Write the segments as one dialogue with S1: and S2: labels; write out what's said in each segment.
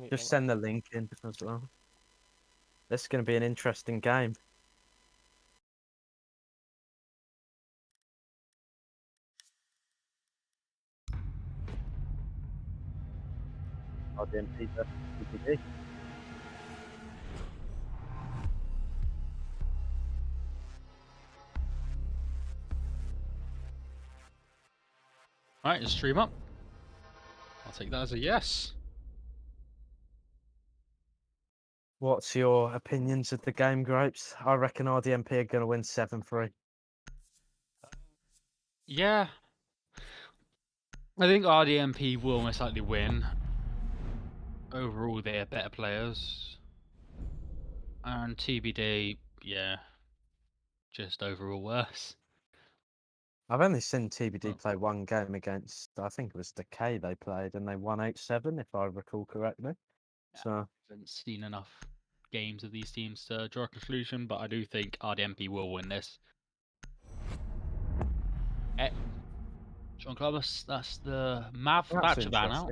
S1: Just send the link in as well. This is going to be an interesting game. RDMP versus TBD.
S2: Alright, just stream up. I'll take that as a yes.
S1: What's your opinions of the game, Grapes? I reckon RDMP are going to win 7-3.
S2: Yeah. I think RDMP will most likely win. Overall, they're better players. And TBD, yeah, just overall worse.
S1: I've only seen TBD play one game against, I think it was Decay they played, and they won 8-7, if I recall correctly. So
S2: I haven't seen enough games of these teams to draw a conclusion, but I do think RDMP will win this. John Clubhouse, that's the Mav Thatcher ban out.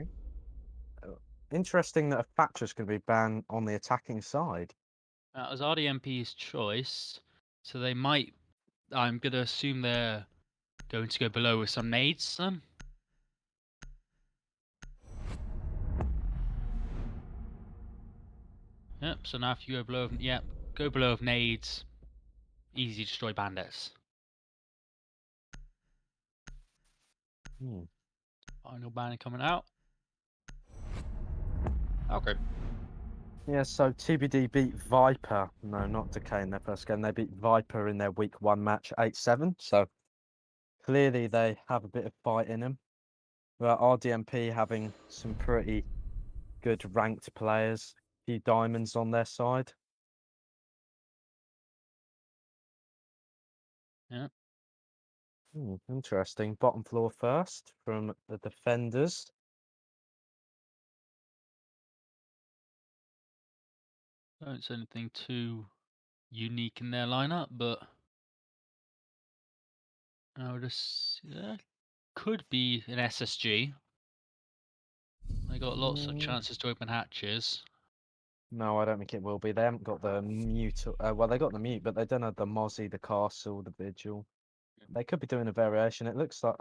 S1: Interesting that a Thatcher's going to be banned on the attacking side.
S2: That was RDMP's choice, so they might. I'm going to assume they're going to go below with some nades then. Yep, so now if you go below, go below with nades, easy to destroy bandits. Final banner coming out. Okay.
S1: Yeah, so TBD beat Viper. No, not Decay in their first game. They beat Viper in their week 1 match 8-7. So clearly they have a bit of fight in them. Well, RDMP having some pretty good ranked players. A few diamonds on their side.
S2: Yeah.
S1: Interesting. Bottom floor first from the defenders.
S2: Don't see anything too unique in their lineup, but I would just could be an SSG. They got lots of chances to open hatches.
S1: No, I don't think it will be. They haven't got the mute. Well, they got the mute, but they don't have the Mozzie, the Castle, the Vigil. They could be doing a variation. It looks like,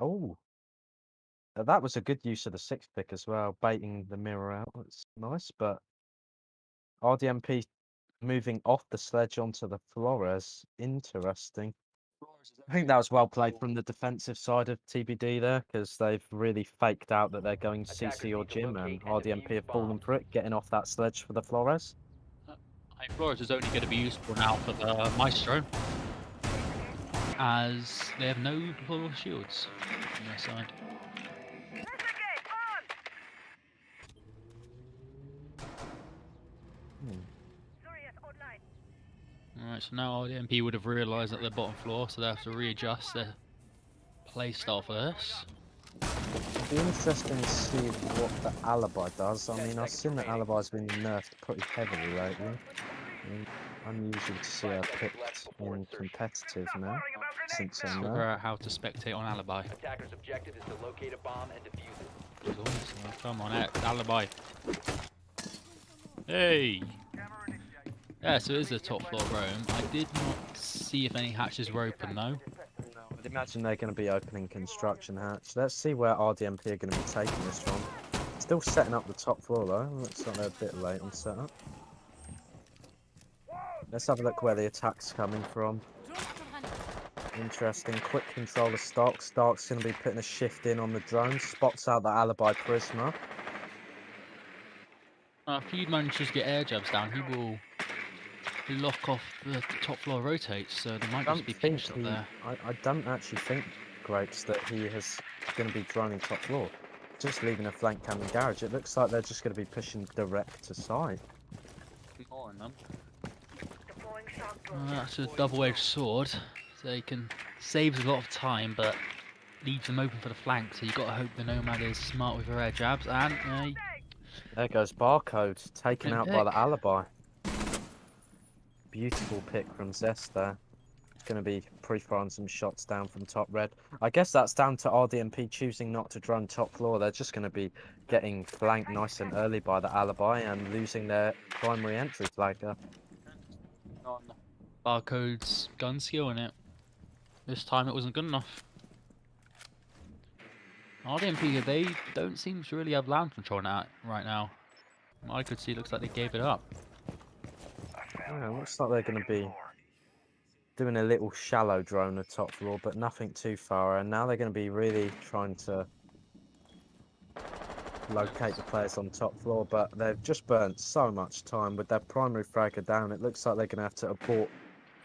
S1: that was a good use of the 6th pick as well, baiting the mirror out. It's nice, but RDMP moving off the sledge onto the Flores. Interesting. I think that was well played from the defensive side of TBD there, because they've really faked out that they're going CC or Jim, and RDMP have fallen for it, getting off that sledge for the Flores.
S2: I think Flores is only going to be useful now for the Maestro, as they have no deployable shields on their side. Alright, so now RDMP would have realised that they're bottom floor, so they have to readjust their play style for this.
S1: It'll be interesting to see what the Alibi does. I mean, I've seen that Alibi's been nerfed pretty heavily lately. Unusual to see her picked in competitive now, since I know.
S2: Figure out how to spectate on Alibi.
S3: Attacker's objective is to locate a bomb and defuse it.
S2: Come on, Alibi. Hey! Yeah, so it is a top floor roam. I did not see if any hatches were open though.
S1: I'd imagine they're going to be opening construction hatch. Let's see where RDMP are going to be taking this from. Still setting up the top floor though. Looks like they're a bit late on setup. Let's have a look where the attack's coming from. Interesting. Quick control of Stark. Stark's going to be putting a shift in on the drone. Spots out the Alibi Prisma.
S2: If he manages to get air jabs down, he will lock off the top floor rotates, so there might just be pinched up there.
S1: I don't actually think, Grapes, that he is going to be droning top floor. Just leaving a flank cannon garage. It looks like they're just going to be pushing direct to side.
S2: That's a double-edged sword, so they can saves a lot of time, but leaves them open for the flank. So you've got to hope the Nomad is smart with her air jabs, and
S1: there goes Barcode, taken out by the Alibi. Beautiful pick from Zest there. going to be pre-firing some shots down from top red. I guess that's down to RDMP choosing not to drone top floor. They're just going to be getting flanked nice and early by the alibi and losing their primary entry flanker.
S2: On Barcode's gun skill in it. This time it wasn't good enough. RDMP, they don't seem to really have land control now, right now. From what I could see, looks like they gave it up.
S1: Yeah, looks like they're going to be doing a little shallow drone at top floor, but nothing too far. And now they're going to be really trying to locate the players on top floor, but they've just burnt so much time with their primary fragger down. It looks like they're going to have to abort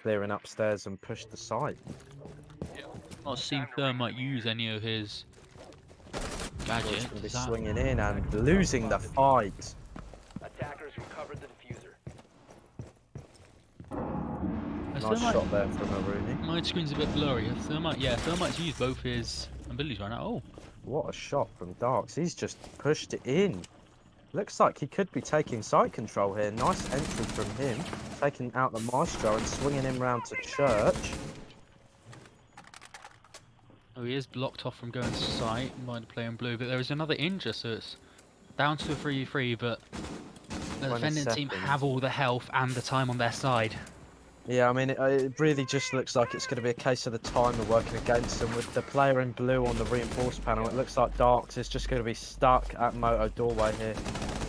S1: clearing upstairs and push the site.
S2: Not seen Thermite use any of his gadgets.
S1: He's going to be swinging in and losing the fight.
S3: Attackers recovered the diffuser.
S1: Nice shot there from Aruni.
S2: My screen's a bit blurry. Thermite's used both his abilities right now. Oh,
S1: what a shot from Darks. He's just pushed it in. Looks like he could be taking site control here. Nice entry from him. Taking out the Maestro and swinging him round to Church.
S2: Oh, he is blocked off from going to site by the player in blue, but there is another injure, so it's down to a 3v3, but the defending team have all the health and the time on their side.
S1: Yeah, I mean, it really just looks like it's going to be a case of the timer working against them. With the player in blue on the reinforced panel, it looks like Darks is just going to be stuck at Moto doorway here.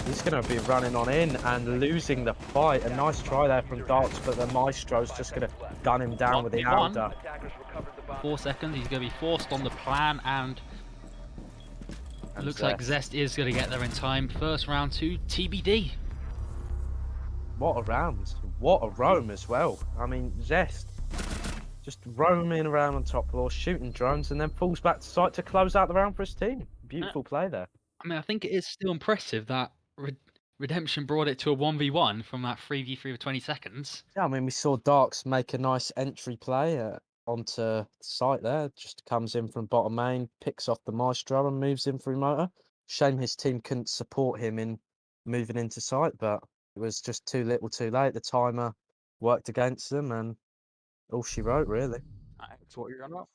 S1: He's going to be running on in and losing the fight. A nice try there from Darks, but the Maestro's just going to gun him down with the Alda.
S2: 4 seconds, he's going to be forced on the plan, and it looks like Zest is going to get there in time. First round to TBD.
S1: What a round. What a roam as well. I mean, Zest just roaming around on top floor, shooting drones, and then falls back to site to close out the round for his team. Beautiful play there.
S2: I mean, I think it is still impressive that Redemption brought it to a 1v1 from that 3v3 of 20 seconds.
S1: Yeah, I mean, we saw Darks make a nice entry play onto the site there. Just comes in from bottom main, picks off the Maestro and moves in through motor. Shame his team couldn't support him in moving into site, but it was just too little too late. The timer worked against them, and all she wrote, really.
S2: That's what you're on off.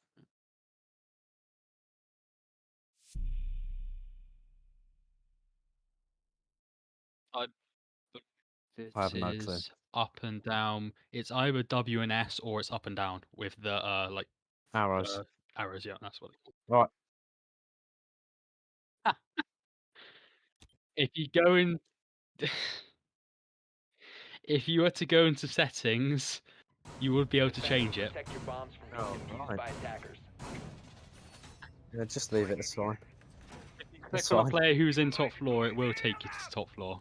S1: I have no clue.
S2: Up and down. It's either W and S or it's up and down with the like
S1: Arrows.
S2: Arrows, yeah, that's what.
S1: Right.
S2: If you go in, if you were to go into settings, you would be able to change it.
S1: Oh, right. Yeah, just leave it this fine.
S2: If you click on a player who's in top floor, it will take you to the top floor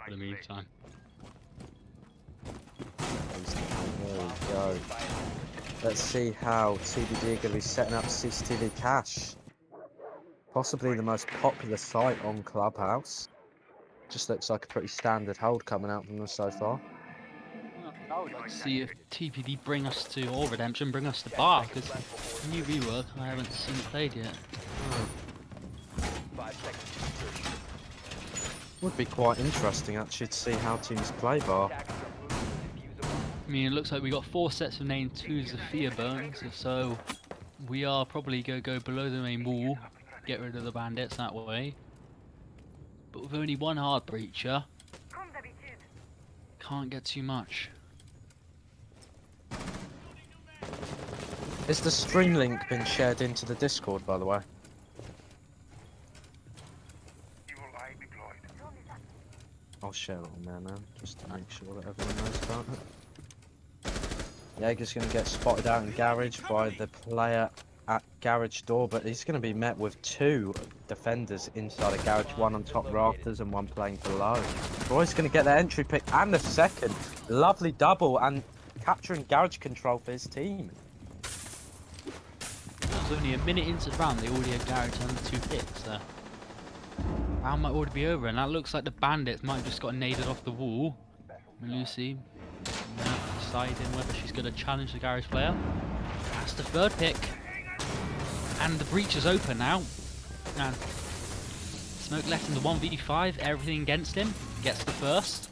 S2: for the meantime.
S1: There we go. Let's see how TBD are going to be setting up CCTV cache. Possibly the most popular site on Clubhouse. Just looks like a pretty standard hold coming out from them so far.
S2: Let's see if TBD bring us to, or Redemption bring us to bar, because new rework, I haven't seen it played yet.
S1: Would be quite interesting actually to see how teams play bar.
S2: I mean, it looks like we got 4 sets of name 2 Zephyr burns, so we are probably going to go below the main wall, get rid of the bandits that way. But with only 1 hard breacher, can't get too much.
S1: Is the stream link been shared into the Discord, by the way? I'll share it on there now, just to make sure that everyone knows about it. Jaeger's going to get spotted out in garage by the player at garage door, but he's going to be met with 2 defenders inside a garage, 1 on top rafters and 1 playing below. Roy's going to get the entry pick and the second. Lovely double and capturing garage control for his team.
S2: It was only a minute into the round, they already had garage and the 2 picks there. Round might already be over, and that looks like the bandits might have just got naded off the wall. Lucy deciding whether she's going to challenge the garage player. That's the 3rd pick. And the breach is open now. And Smoke left in the 1v5, everything against him. Gets the first.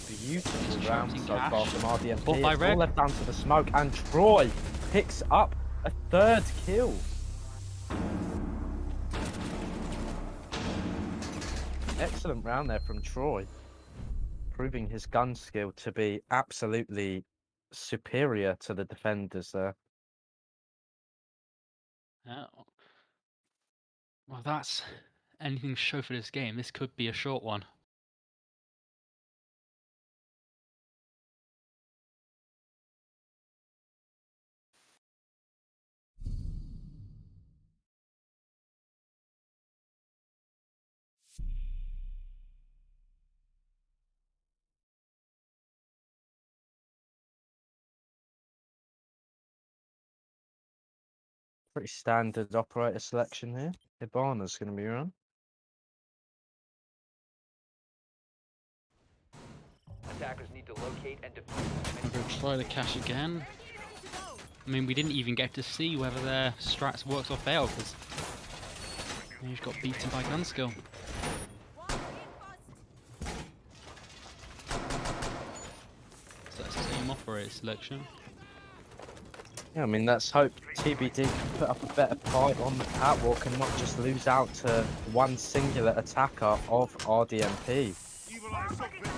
S1: Beautiful
S2: It's
S1: round
S2: trapped in
S1: so far
S2: cash.
S1: from RDMP.
S2: Bought by
S1: It's all
S2: Red.
S1: left down to the smoke, and Troy picks up a 3rd kill. Excellent round there from Troy, proving his gun skill to be absolutely superior to the defenders there.
S2: Yeah. Well, that's anything to show for this game. This could be a short one.
S1: Pretty standard operator selection here. Hibana's going to be run.
S3: Attackers need to locate and defuse.
S2: I'm going to try the cash again. I mean, we didn't even get to see whether their strats worked or failed because they just got beaten by gun skill. So that's the same operator selection.
S1: Yeah, I mean, let's hope TBD can put up a better fight on the catwalk and not just lose out to one singular attacker of RDMP.
S3: 10 seconds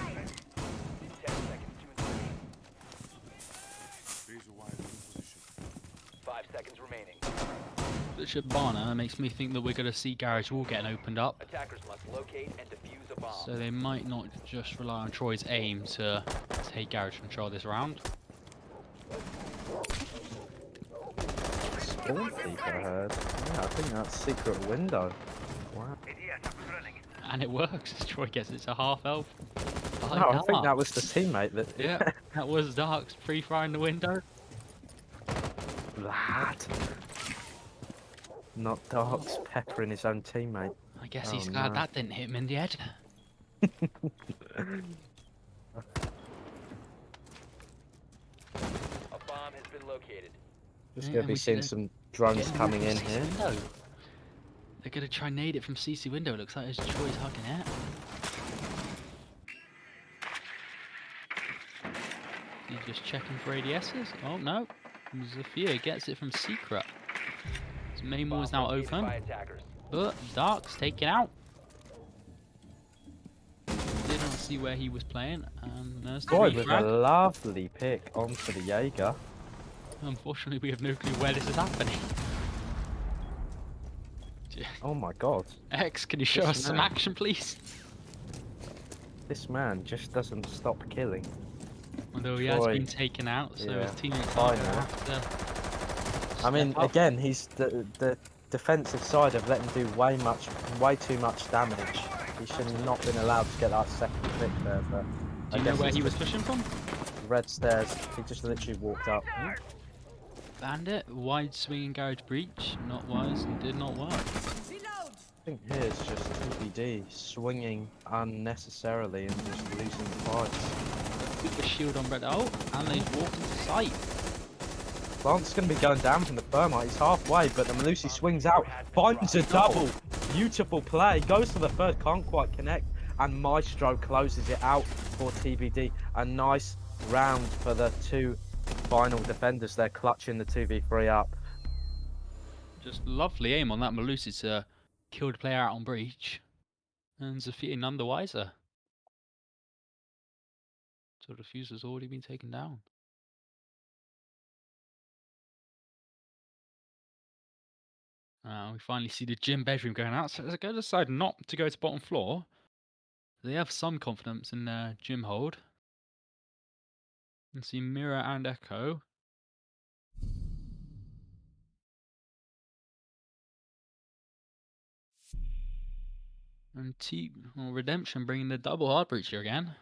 S3: to insertion. 5 seconds remaining.
S2: The Shabana makes me think that we're going to see Garage Wall getting opened up.
S3: Attackers must locate and defuse a bomb.
S2: So they might not just rely on Troy's aim to take Garage control this round.
S1: Spawn peek, I heard. Yeah, I think that's secret window. Wow.
S2: And it works as Troy gets it to half health. By
S1: No, I think that
S2: Dark.
S1: was the teammate that.
S2: Yeah, that was Dark's free-fire in the window.
S1: Lad. Not Dark's peppering his own teammate.
S2: I guess
S1: Oh,
S2: he's glad
S1: no.
S2: that didn't hit him in the head.
S3: A bomb has been located.
S1: Just
S2: Yeah,
S1: going to
S2: and
S1: be
S2: we
S1: seeing
S2: get-
S1: some drones
S2: Getting
S1: coming
S2: from
S1: in
S2: CC
S1: here.
S2: window. They're gonna try nade it from CC window. Looks like it's Troy's hugging it. He's just checking for ADSs. Oh no, Zafir gets it from secret. His main wall is now
S3: Bomb located
S2: open,
S3: by attackers.
S2: but Dark's taken out. Did not see where he was playing, and there's the
S1: Boy, with a
S2: refrag.
S1: lovely pick onto the Jaeger.
S2: Unfortunately, we have no clue where this is happening.
S1: Oh my god.
S2: X, can you show
S1: Yes,
S2: us some
S1: ma'am.
S2: action, please?
S1: This man just doesn't stop killing.
S2: Although he has
S1: Troy.
S2: been taken out, so
S1: Yeah,
S2: his teammates are
S1: fine
S2: going to
S1: now.
S2: have to
S1: I mean,
S2: step up.
S1: again, he's the defensive side have let him do way too much damage. He should have not been allowed to get that second pick there. But
S2: Do you know where he was pushing from?
S1: Red stairs. He just literally walked up.
S2: Bandit, wide swinging garage breach, not wise and did not work.
S1: I think here's just TBD swinging unnecessarily and just losing the fights.
S2: Put the shield on Red out, and they walk into sight.
S1: Lance going to be going down from the thermite. He's halfway, but the Malusi swings out, finds a double. Beautiful play. Goes for the third, can't quite connect, and Maestro closes it out for TBD. A nice round for the two final defenders. They're clutching the 2v3 up.
S2: Just lovely aim on that Malusi to kill the player out on breach. And Zafir none the wiser. So the fuse has already been taken down. We finally see the gym bedroom going out, so they decide not to go to bottom floor. They have some confidence in their gym hold. And see Mirror and Echo. And Redemption bringing the double hard breach here again.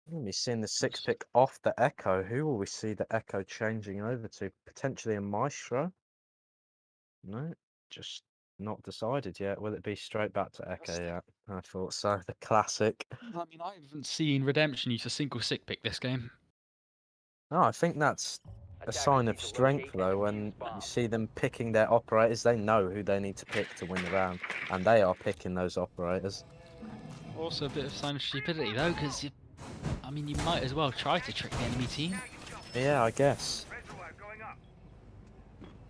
S1: We'll be seeing the 6 pick off the Echo. Who will we see the Echo changing over to? Potentially a Maestro? No, just not decided yet. Will it be straight back to Echo yet? I thought so. The classic.
S2: I mean, I haven't seen Redemption use a single sick pick this game.
S1: No, I think that's a sign of strength, though. When you see them picking their operators, they know who they need to pick to win the round, and they are picking those operators.
S2: Also a bit of sign of stupidity though, because I mean, you might as well try to trick the enemy team.
S1: Yeah, I guess.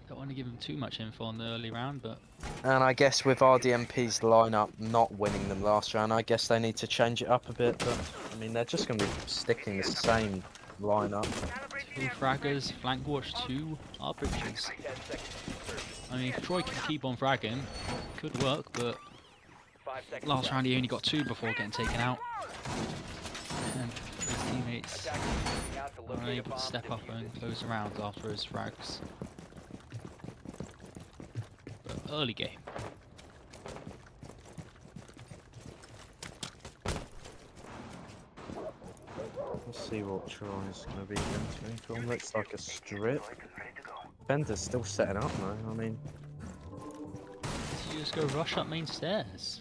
S2: Don't want to give them too much info on the early round, but
S1: And I guess with RDMP's lineup not winning them last round, I guess they need to change it up a bit. But I mean, they're just going to be sticking the same lineup.
S2: 2 fraggers, flank watch, 2 R breaches.
S3: 10 seconds.
S2: I mean, if Troy can keep on fragging, could work, but
S3: 5 seconds.
S2: last round he only got 2 before getting taken out. And his teammates
S3: Attackers moving out to
S2: are
S3: locate a
S2: able to
S3: bomb
S2: step
S3: and
S2: up
S3: defuse
S2: and
S3: it.
S2: close the rounds after his frags. But early game.
S1: Let's see what Troy's going to be entering from. Looks like a strip. Bender's still setting up though. I mean,
S2: So you just go rush up main stairs.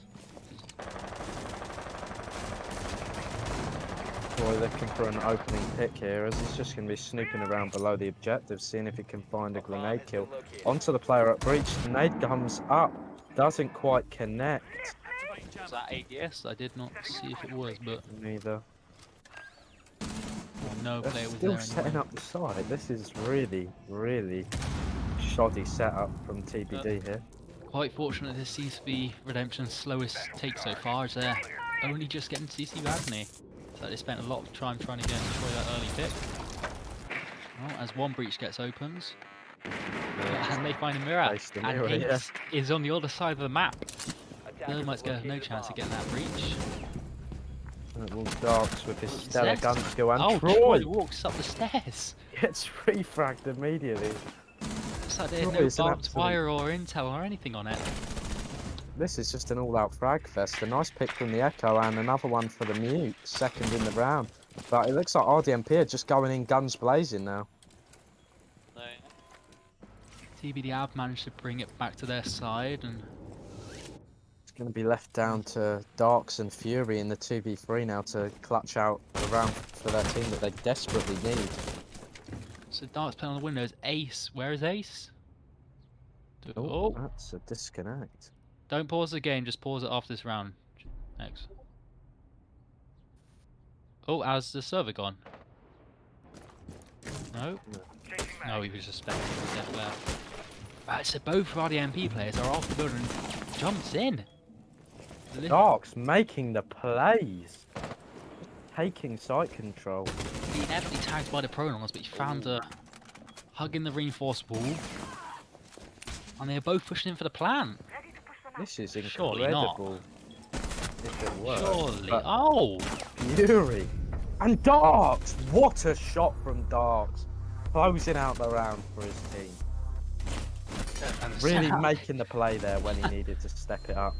S1: Troy looking for an opening pick here as he's just going to be snooping around below the objective, seeing if he can find a
S3: A bomb
S1: grenade
S3: has
S1: kill.
S3: been located.
S1: Onto the player at breach. Grenade comes up. Doesn't quite connect.
S2: Was that ADS? I did not see if it was, but
S1: Neither.
S2: no
S1: They're
S2: player was
S1: still
S2: there
S1: setting
S2: anyway.
S1: up the side. This is really, really shoddy setup from TBD here.
S2: Quite fortunate this seems to be Redemption's slowest take so far, as they're only just getting CC Agony. So they spent a lot of time trying to destroy that early pick. Well, as one breach gets opened, and they find a mirror,
S1: Face the
S2: and
S1: mirror, yeah.
S2: Ace is on the other side of the map.
S3: Attackers
S2: Thermite's
S3: have
S2: going to have no
S3: located a
S2: chance of
S3: bomb.
S2: getting that breach.
S1: Little Darks with his
S2: What's
S1: stellar
S2: this?
S1: gun skill, and
S2: Oh,
S1: Troy
S2: Troy walks up the stairs.
S1: gets refragged immediately.
S2: It's like they had
S1: Troy
S2: no
S1: is an
S2: barbed
S1: absolute-
S2: wire or intel or anything on it.
S1: This is just an all-out frag fest. A nice pick from the Echo and another one for the Mute, second in the round. But it looks like RDMP are just going in guns blazing now.
S2: TBD have managed to bring it back to their side, and
S1: It's going to be left down to Darks and Fury in the 2v3 now to clutch out the round for their team that they desperately need.
S2: so Dark's playing on the windows. Ace, where is Ace?
S1: Oh,
S2: Oh,
S1: that's a disconnect.
S2: don't pause the game, just pause it after this round. Next. Oh, has the server gone? No? No, he was just spectating the death there. Right, so both RDMP players are off the building and jumps in.
S1: Darks making the plays. Taking site control.
S2: He inevitably tagged by the pronouns, but he found a hug in the reinforced wall. And they're both pushing in for the plant.
S1: This is
S2: Surely not.
S1: incredible. If it works.
S2: Surely.
S1: But
S2: Oh!
S1: Fury. And Darks! What a shot from Darks. Closing out the round for his team. Really making the play there when he needed to step it up.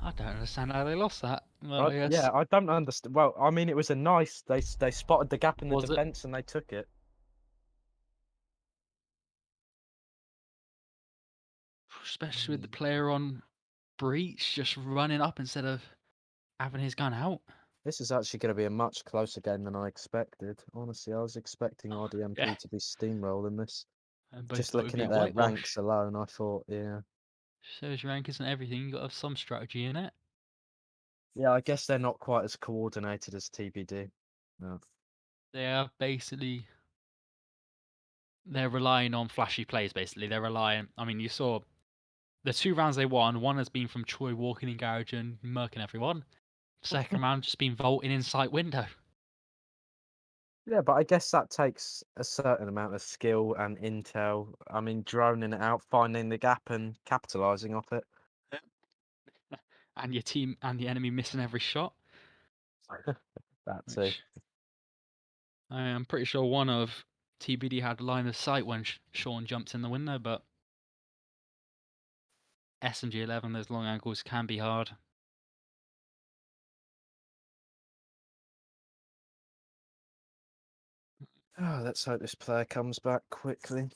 S2: I don't understand how they lost that. Well,
S1: Right?
S2: yes.
S1: Yeah, I don't understand. Well, I mean, it was a nice. They spotted the gap in the
S2: Was it?
S1: defence and they took it.
S2: Especially with the player on breach just running up instead of having his gun out.
S1: This is actually going to be a much closer game than I expected. Honestly, I was expecting RDMP
S2: Yeah.
S1: to be steamrolling this.
S2: And both
S1: Just
S2: thought it would
S1: looking
S2: be
S1: at their
S2: whitewash.
S1: ranks alone, I thought, yeah.
S2: Shows rank isn't everything, you got to have some strategy in it.
S1: Yeah, I guess they're not quite as coordinated as TBD. No.
S2: They are basically... They're relying on flashy plays, basically. They're relying... I mean, you saw the 2 rounds they won. One has been from Troy walking in garage and murking everyone. Second round just been vaulting in sight window.
S1: Yeah, but I guess that takes a certain amount of skill and intel. I mean, droning it out, finding the gap and capitalising off it.
S2: And your team and the enemy missing every shot.
S1: That too.
S2: Which I'm pretty sure one of TBD had line of sight when Sean jumped in the window, but SMG11, those long angles can be hard.
S1: Oh, let's hope this player comes back quickly.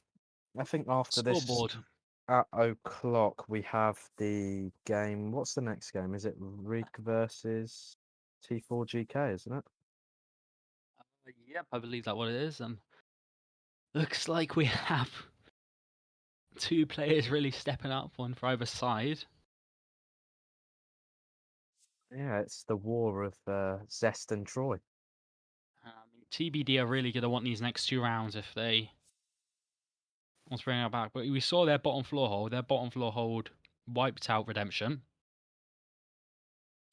S1: I think after this,
S2: Scoreboard.
S1: at o'clock, we have the game. What's the next game? Is it Rig versus T4GK, isn't it?
S2: Yep, I believe that's what it is. And looks like we have 2 players really stepping up, one for either side.
S1: Yeah, it's the war of Zest and Troy.
S2: TBD are really going to want these next 2 rounds if they want to bring it back. But we saw their bottom floor hold. Their bottom floor hold wiped out Redemption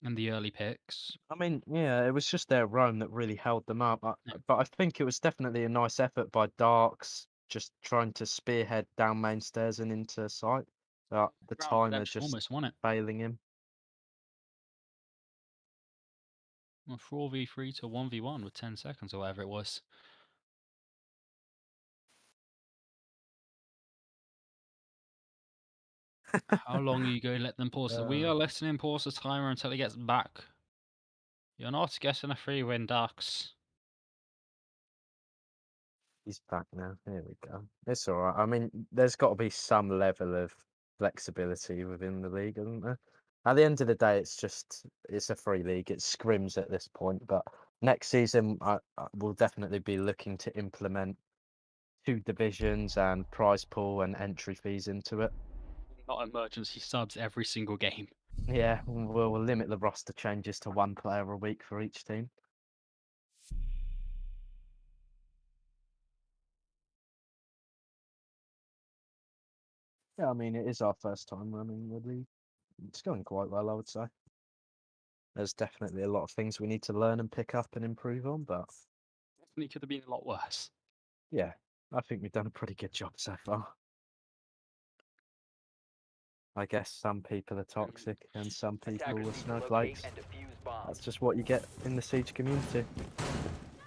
S2: and the early picks.
S1: I mean, yeah, it was just their roam that really held them up. But I think it was definitely a nice effort by Darks, just trying to spearhead down main stairs and into sight. But the
S2: Round
S1: timer
S2: Redemption
S1: just
S2: almost won it.
S1: failing him.
S2: Well, 4v3 to 1v1 with 10 seconds or whatever it was. How long are you going to let them pause? We are letting him pause the timer until he gets back. You're not getting a free win, Ducks.
S1: He's back now. Here we go. It's all right. I mean, there's got to be some level of flexibility within the league, isn't there? At the end of the day, it's a free league. It's scrims at this point. But next season, I will definitely be looking to implement 2 divisions and prize pool and entry fees into it.
S2: Not emergency subs every single game.
S1: Yeah, we'll limit the roster changes to 1 player a week for each team. Yeah, I mean, it is our first time running the league. It's going quite well, I would say. There's definitely a lot of things we need to learn and pick up and improve on, but
S2: Definitely could have been a lot worse.
S1: yeah, I think we've done a pretty good job so far. I guess some people are toxic and some people
S3: Attackers
S1: are
S3: need to
S1: snowflakes.
S3: locate and defuse bombs.
S1: That's just what you get in the Siege community.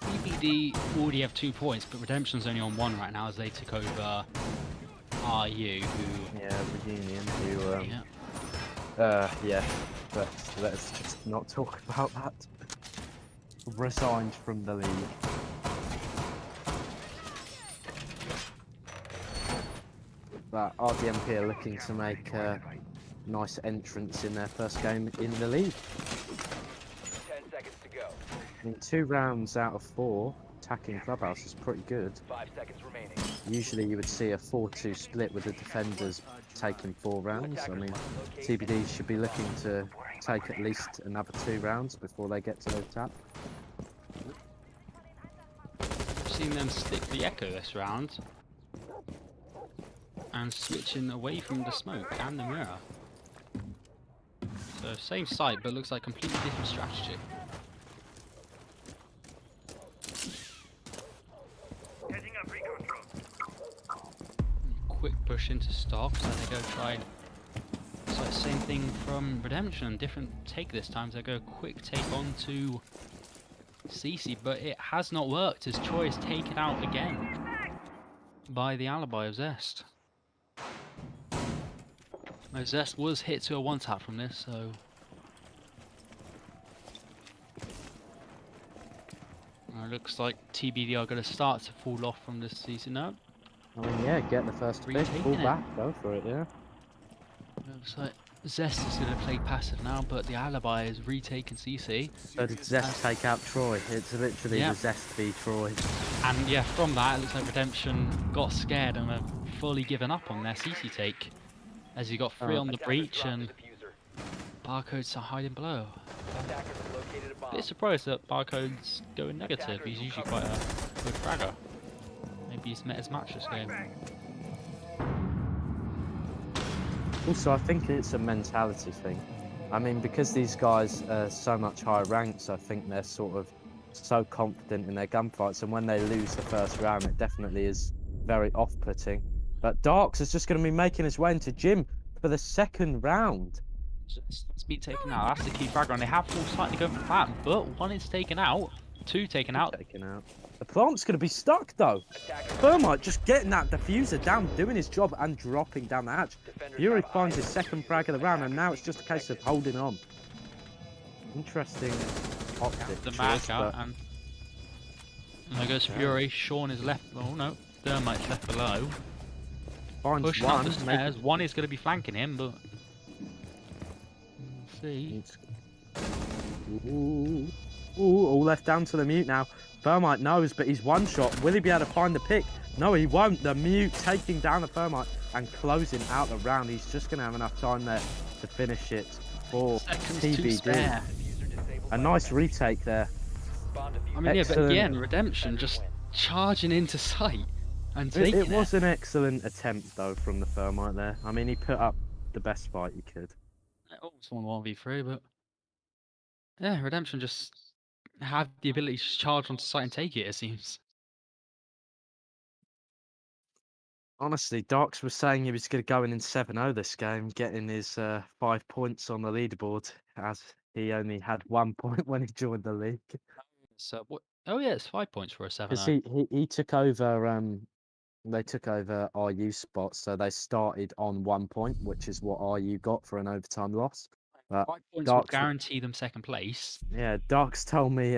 S2: TBD already have 2 points, but Redemption's only on 1 right now as they took over RU, who...
S1: Yeah, Reunion, who, yeah, but let's just not talk about that. Resigned from the league. But RDMP are looking to make a nice entrance in their first game in the league.
S3: 10 seconds to go.
S1: I mean, 2 rounds out of 4 attacking Clubhouse is pretty good.
S3: 5 seconds remaining.
S1: Usually you would see a 4-2 split with the defenders taking 4 rounds. I mean, TBD should be looking to take at least another 2 rounds before they get to the attack.
S2: I've seen them stick the Echo this round. And switching away from the smoke and the mirror. So same site, but looks like completely different strategy. Quick push into stock, so they go try. So same thing from Redemption, different take this time. So they go quick take on to CC, but it has not worked as Troy is taken out again by the alibi of Zest. No, Zest was hit to a 1-tap from this, so... looks like TBD are going to start to fall off from this season now.
S1: I mean, yeah, get the first pick, pull back, go for it, yeah.
S2: Looks like Zest is going to play passive now, but the alibi is retaking CC.
S1: So did Zest take out Troy? It's literally the Zest v Troy.
S2: And yeah, from that, it looks like Redemption got scared and have fully given up on their CC take. As you got 3 on the breach and Barcode's hiding below. Bit surprised that Barcode's going negative. He's usually quite a good fragger. Maybe he's met his match this game.
S1: Also, I think it's a mentality thing. I mean, because these guys are so much higher ranks, I think they're sort of so confident in their gunfights, and when they lose the first round, it definitely is very off-putting. But Darks is just going to be making his way into Jim for the 2nd round.
S2: It's been taken out. That's the key fragger, and they have full sight to go for that, but 1 is taken out, 2 taken out.
S1: The plant's going to be stuck, though. Thermite just getting that diffuser down, doing his job, and dropping down the hatch. Fury finds his 2nd frag of the round, and now it's just a case of holding on. Interesting optic.
S2: The mag out, and there goes Fury. Sean is left. Oh no, Thermite's left below.
S1: Finds
S2: Pushing
S1: one,
S2: up the stairs. 1 is going to be flanking him, but we'll see.
S1: Ooh, all left down to the mute now. Thermite knows, but he's 1 shot. Will he be able to find the pick? No, he won't. The mute taking down the Thermite and closing out the round. He's just going to have enough time there to finish it for TBD. A nice retake there.
S3: Bomb diffuser.
S2: I mean, yeah, but
S1: Excellent.
S2: again, Redemption just charging into sight and taking
S1: It was an excellent attempt, though, from the Thermite there. I mean, he put up the best fight he could.
S2: Almost won 1v3, but yeah, Redemption just have the ability to just charge onto site and take it, it seems.
S1: Honestly, Darks was saying he was going to go in 7-0 this game, getting his 5 points on the leaderboard, as he only had 1 point when he joined the league.
S2: So what? Oh yeah, it's 5 points for a 7-0.
S1: Because he took over. They took over RU spots, so they started on 1 point, which is what RU got for an overtime loss. But
S2: 5 points would
S1: Darks,
S2: guarantee them second place.
S1: yeah, Darks told me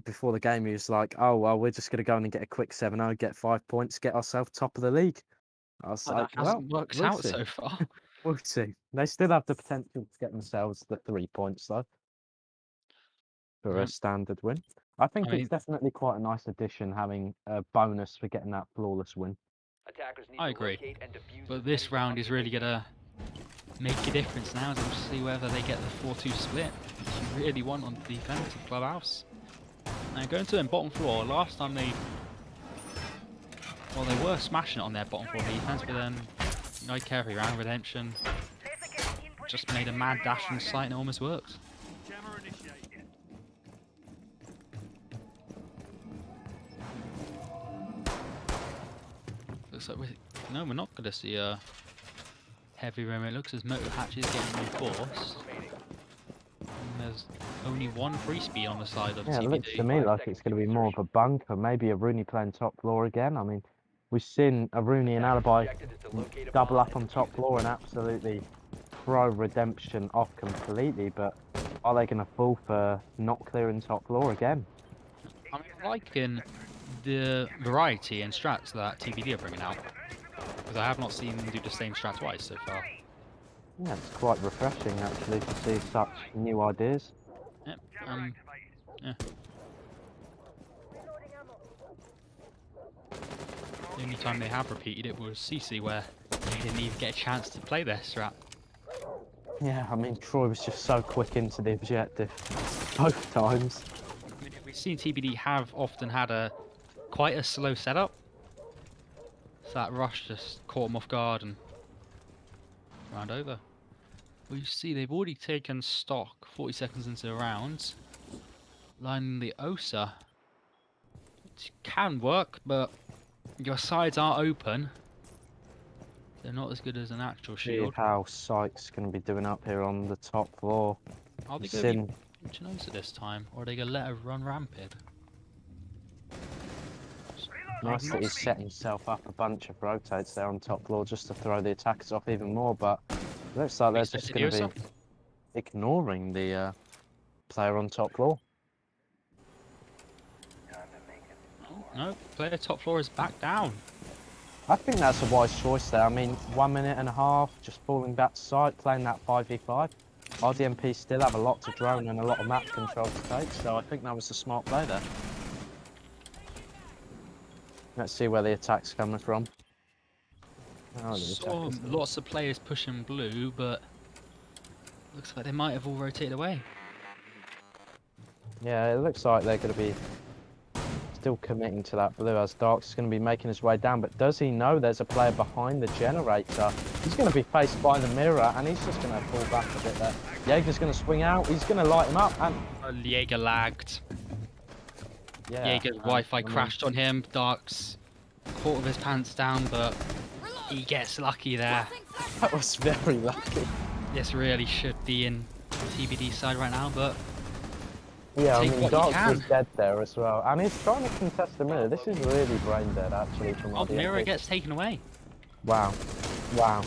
S1: before the game, he was like, "Oh well, we're just going to go in and get a quick 7-0, get 5 points, get ourselves top of the league." I was
S2: But
S1: like,
S2: that
S1: "Well,
S2: hasn't worked
S1: we'll
S2: out
S1: see,
S2: so far.
S1: we'll see." They still have the potential to get themselves the 3 points though for a
S2: Yep.
S1: standard win. I think
S2: I
S1: it's
S2: mean-
S1: definitely quite a nice addition having a bonus for getting that flawless win.
S3: Attackers need
S2: I
S3: to
S2: agree.
S3: locate and defuse
S2: But
S3: as
S2: this
S3: many
S2: round
S3: bombs
S2: is
S3: as
S2: really
S3: they
S2: gonna make a difference now, as we'll see whether they get the 4-2 split, which you really want on the defense of Clubhouse. Now going to them bottom floor, last time they were smashing it on their bottom floor defense, but then no carry round Redemption just made a mad dash from sight and it almost worked. Looks like we're not going to see a heavy room. It looks as Motor Hatch is getting reinforced. And there's only one free speed on the side of
S1: Yeah, it looks to
S2: TBD.
S1: me like it's going to be more of a bunker. Maybe a Rooney playing top floor again. I mean, we've seen a Rooney and Alibi
S3: objective is to locate a
S1: double
S3: bomb
S1: up
S3: and
S1: on top
S3: defuse it.
S1: floor and absolutely throw Redemption off completely. But are they going to fall for not clearing top floor again?
S2: I'm liking the variety and strats that TBD are bringing out, because I have not seen them do the same strat twice so far.
S1: Yeah, it's quite refreshing actually to see such new ideas.
S2: Yep. Yeah. The only time they have repeated it was CC, where they didn't even get a chance to play their strat.
S1: Yeah, I mean, Troy was just so quick into the objective both times.
S2: I mean, we've seen TBD have often had quite a slow setup, so that rush just caught them off guard and round over. Well, you see they've already taken stock 40 seconds into the round, lining the OSA. It can work, but your sides are open. They're not as good as an actual
S1: See
S2: shield.
S1: how Sykes going to be doing up here on the top floor.
S2: Are they
S1: You've
S2: going to
S1: seen-
S2: be pinching OSA this time, or are they going to let her run rampant?
S1: Nice that he's set himself up a bunch of rotates there on top floor just to throw the attackers off even more, but it looks like they're just going to be ignoring the player on top floor.
S2: Oh, no, player top floor is back down.
S1: I think that's a wise choice there. I mean, 1 minute and a half, just falling back to side, playing that 5v5. RDMP still have a lot to drone and a lot of map control to take, so I think that was a smart play there. Let's see where the attack's coming from. Oh, the
S2: Saw
S1: attackers.
S2: lots of players pushing blue, but looks like they might have all rotated away.
S1: Yeah, it looks like they're going to be still committing to that blue, as Dark's going to be making his way down. But does he know there's a player behind the generator? He's going to be faced by the mirror, and he's just going to pull back a bit there. Jaeger's going to swing out. He's going to light him up, and
S2: Jaeger lagged.
S1: yeah,
S2: Jaeger's Wi-Fi crashed on him. Dark's caught with his pants down, but he gets lucky there.
S1: That was very lucky.
S2: This really should be in TBD side right now, but
S1: Yeah, I
S2: take
S1: mean,
S2: what you
S1: Dark
S2: can.
S1: was dead there as well, and he's trying to contest the mirror. This is really brain dead, actually, from
S2: oh,
S1: RDMP.
S2: the mirror gets taken away.
S1: Wow. Wow.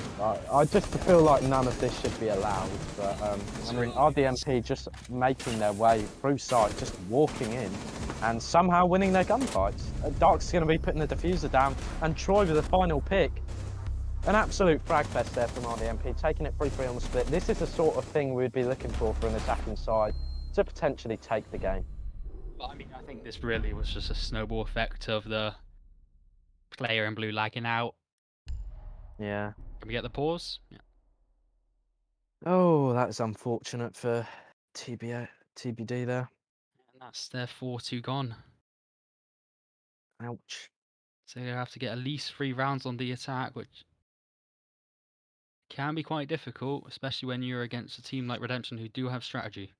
S1: I just feel like none of this should be allowed, but I mean, RDMP just making their way through sight, just walking in, and somehow winning their gunfights. Dark's going to be putting the diffuser down, and Troy with the final pick. An absolute frag fest there from RDMP, taking it 3-3 on the split. This is the sort of thing we'd be looking for an attacking side to potentially take the game.
S2: But I mean, I think this really was just a snowball effect of the player in blue lagging out.
S1: Yeah.
S2: Can we get the pause? Yeah.
S1: Oh, that is unfortunate for TBD there.
S2: that's their 4-2 gone.
S1: Ouch.
S2: So you have to get at least 3 rounds on the attack, which can be quite difficult, especially when you're against a team like Redemption who do have strategy.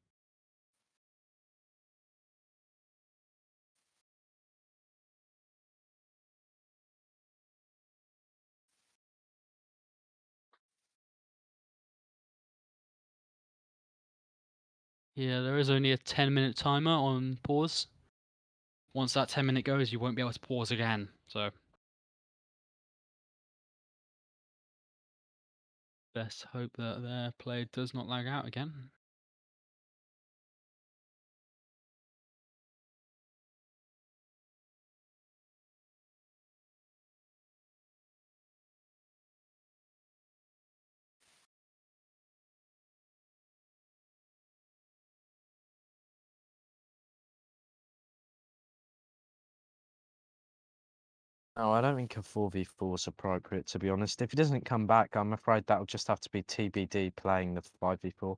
S2: Yeah, there is only a 10-minute timer on pause. Once that 10-minute goes, you won't be able to pause again. So best hope that their play does not lag out again.
S1: No, I don't think a 4v4 is appropriate, to be honest. If he doesn't come back, I'm afraid that'll just have to be TBD playing the 5v4 or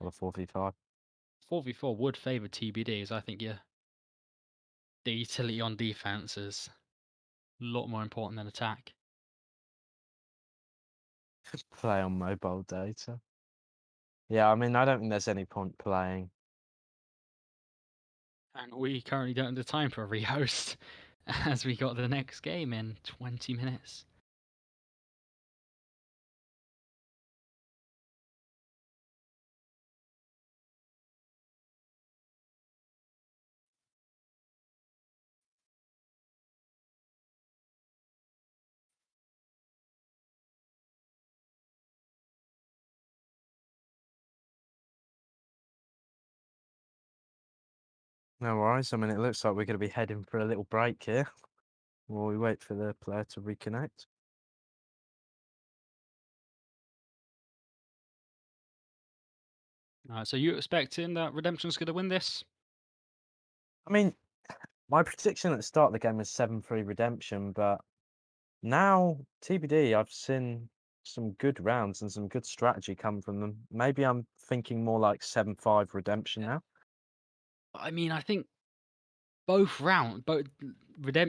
S1: the 4v5.
S2: 4v4 would favour TBDs. I think the utility on defense is a lot more important than attack.
S1: Play on mobile data. Yeah, I mean, I don't think there's any point playing.
S2: And we currently don't have the time for a rehost, as we got the next game in 20 minutes.
S1: No worries. I mean, it looks like we're going to be heading for a little break here while we wait for the player to reconnect.
S2: So you expecting that Redemption's going to win this?
S1: I mean, my prediction at the start of the game was 7-3 Redemption, but now TBD, I've seen some good rounds and some good strategy come from them. Maybe I'm thinking more like 7-5 Redemption now.
S2: I mean, I think both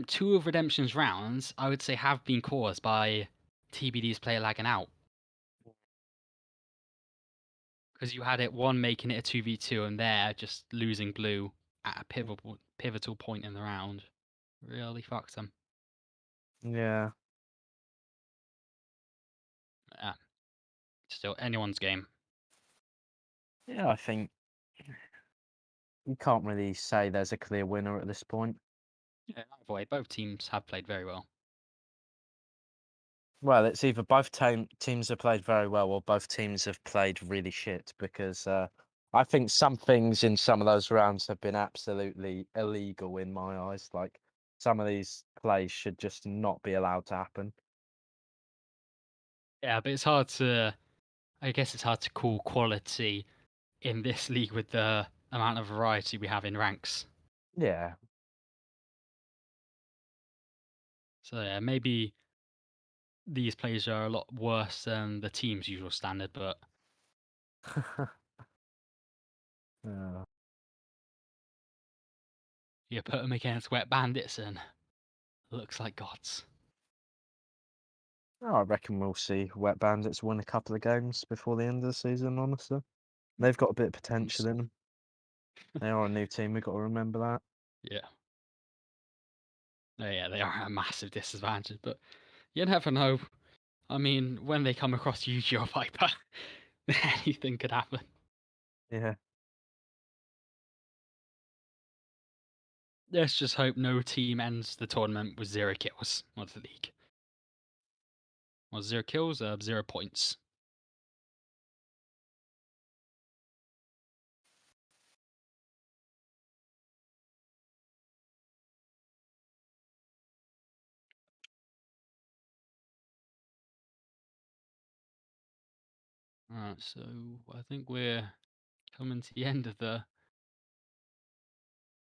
S2: two of Redemption's rounds, I would say, have been caused by TBD's player lagging out. Because you had one making it a 2v2 and they're just losing blue at a pivotal point in the round. Really fucked them.
S1: Yeah.
S2: Yeah. Still anyone's game.
S1: Yeah, I think you can't really say there's a clear winner at this point.
S2: Yeah, either way, both teams have played very well.
S1: Well, it's either both teams have played very well or both teams have played really shit because I think some things in some of those rounds have been absolutely illegal in my eyes. Like some of these plays should just not be allowed to happen.
S2: Yeah, but I guess it's hard to call quality in this league with the amount of variety we have in ranks.
S1: Yeah.
S2: So yeah, maybe these plays are a lot worse than the team's usual standard, but
S1: Yeah.
S2: you put them against Wet Bandits and looks like gods.
S1: Oh, I reckon we'll see Wet Bandits win a couple of games before the end of the season, honestly. They've got a bit of potential in them. They are a new team, we've got to remember that.
S2: Yeah. Oh, yeah, they are at a massive disadvantage, but you never know. I mean, when they come across Yuji or Viper, anything could happen.
S1: Yeah.
S2: Let's just hope no team ends the tournament with 0 kills or the league. Well, 0 kills, 0 points. Alright, so I think we're coming to the end of the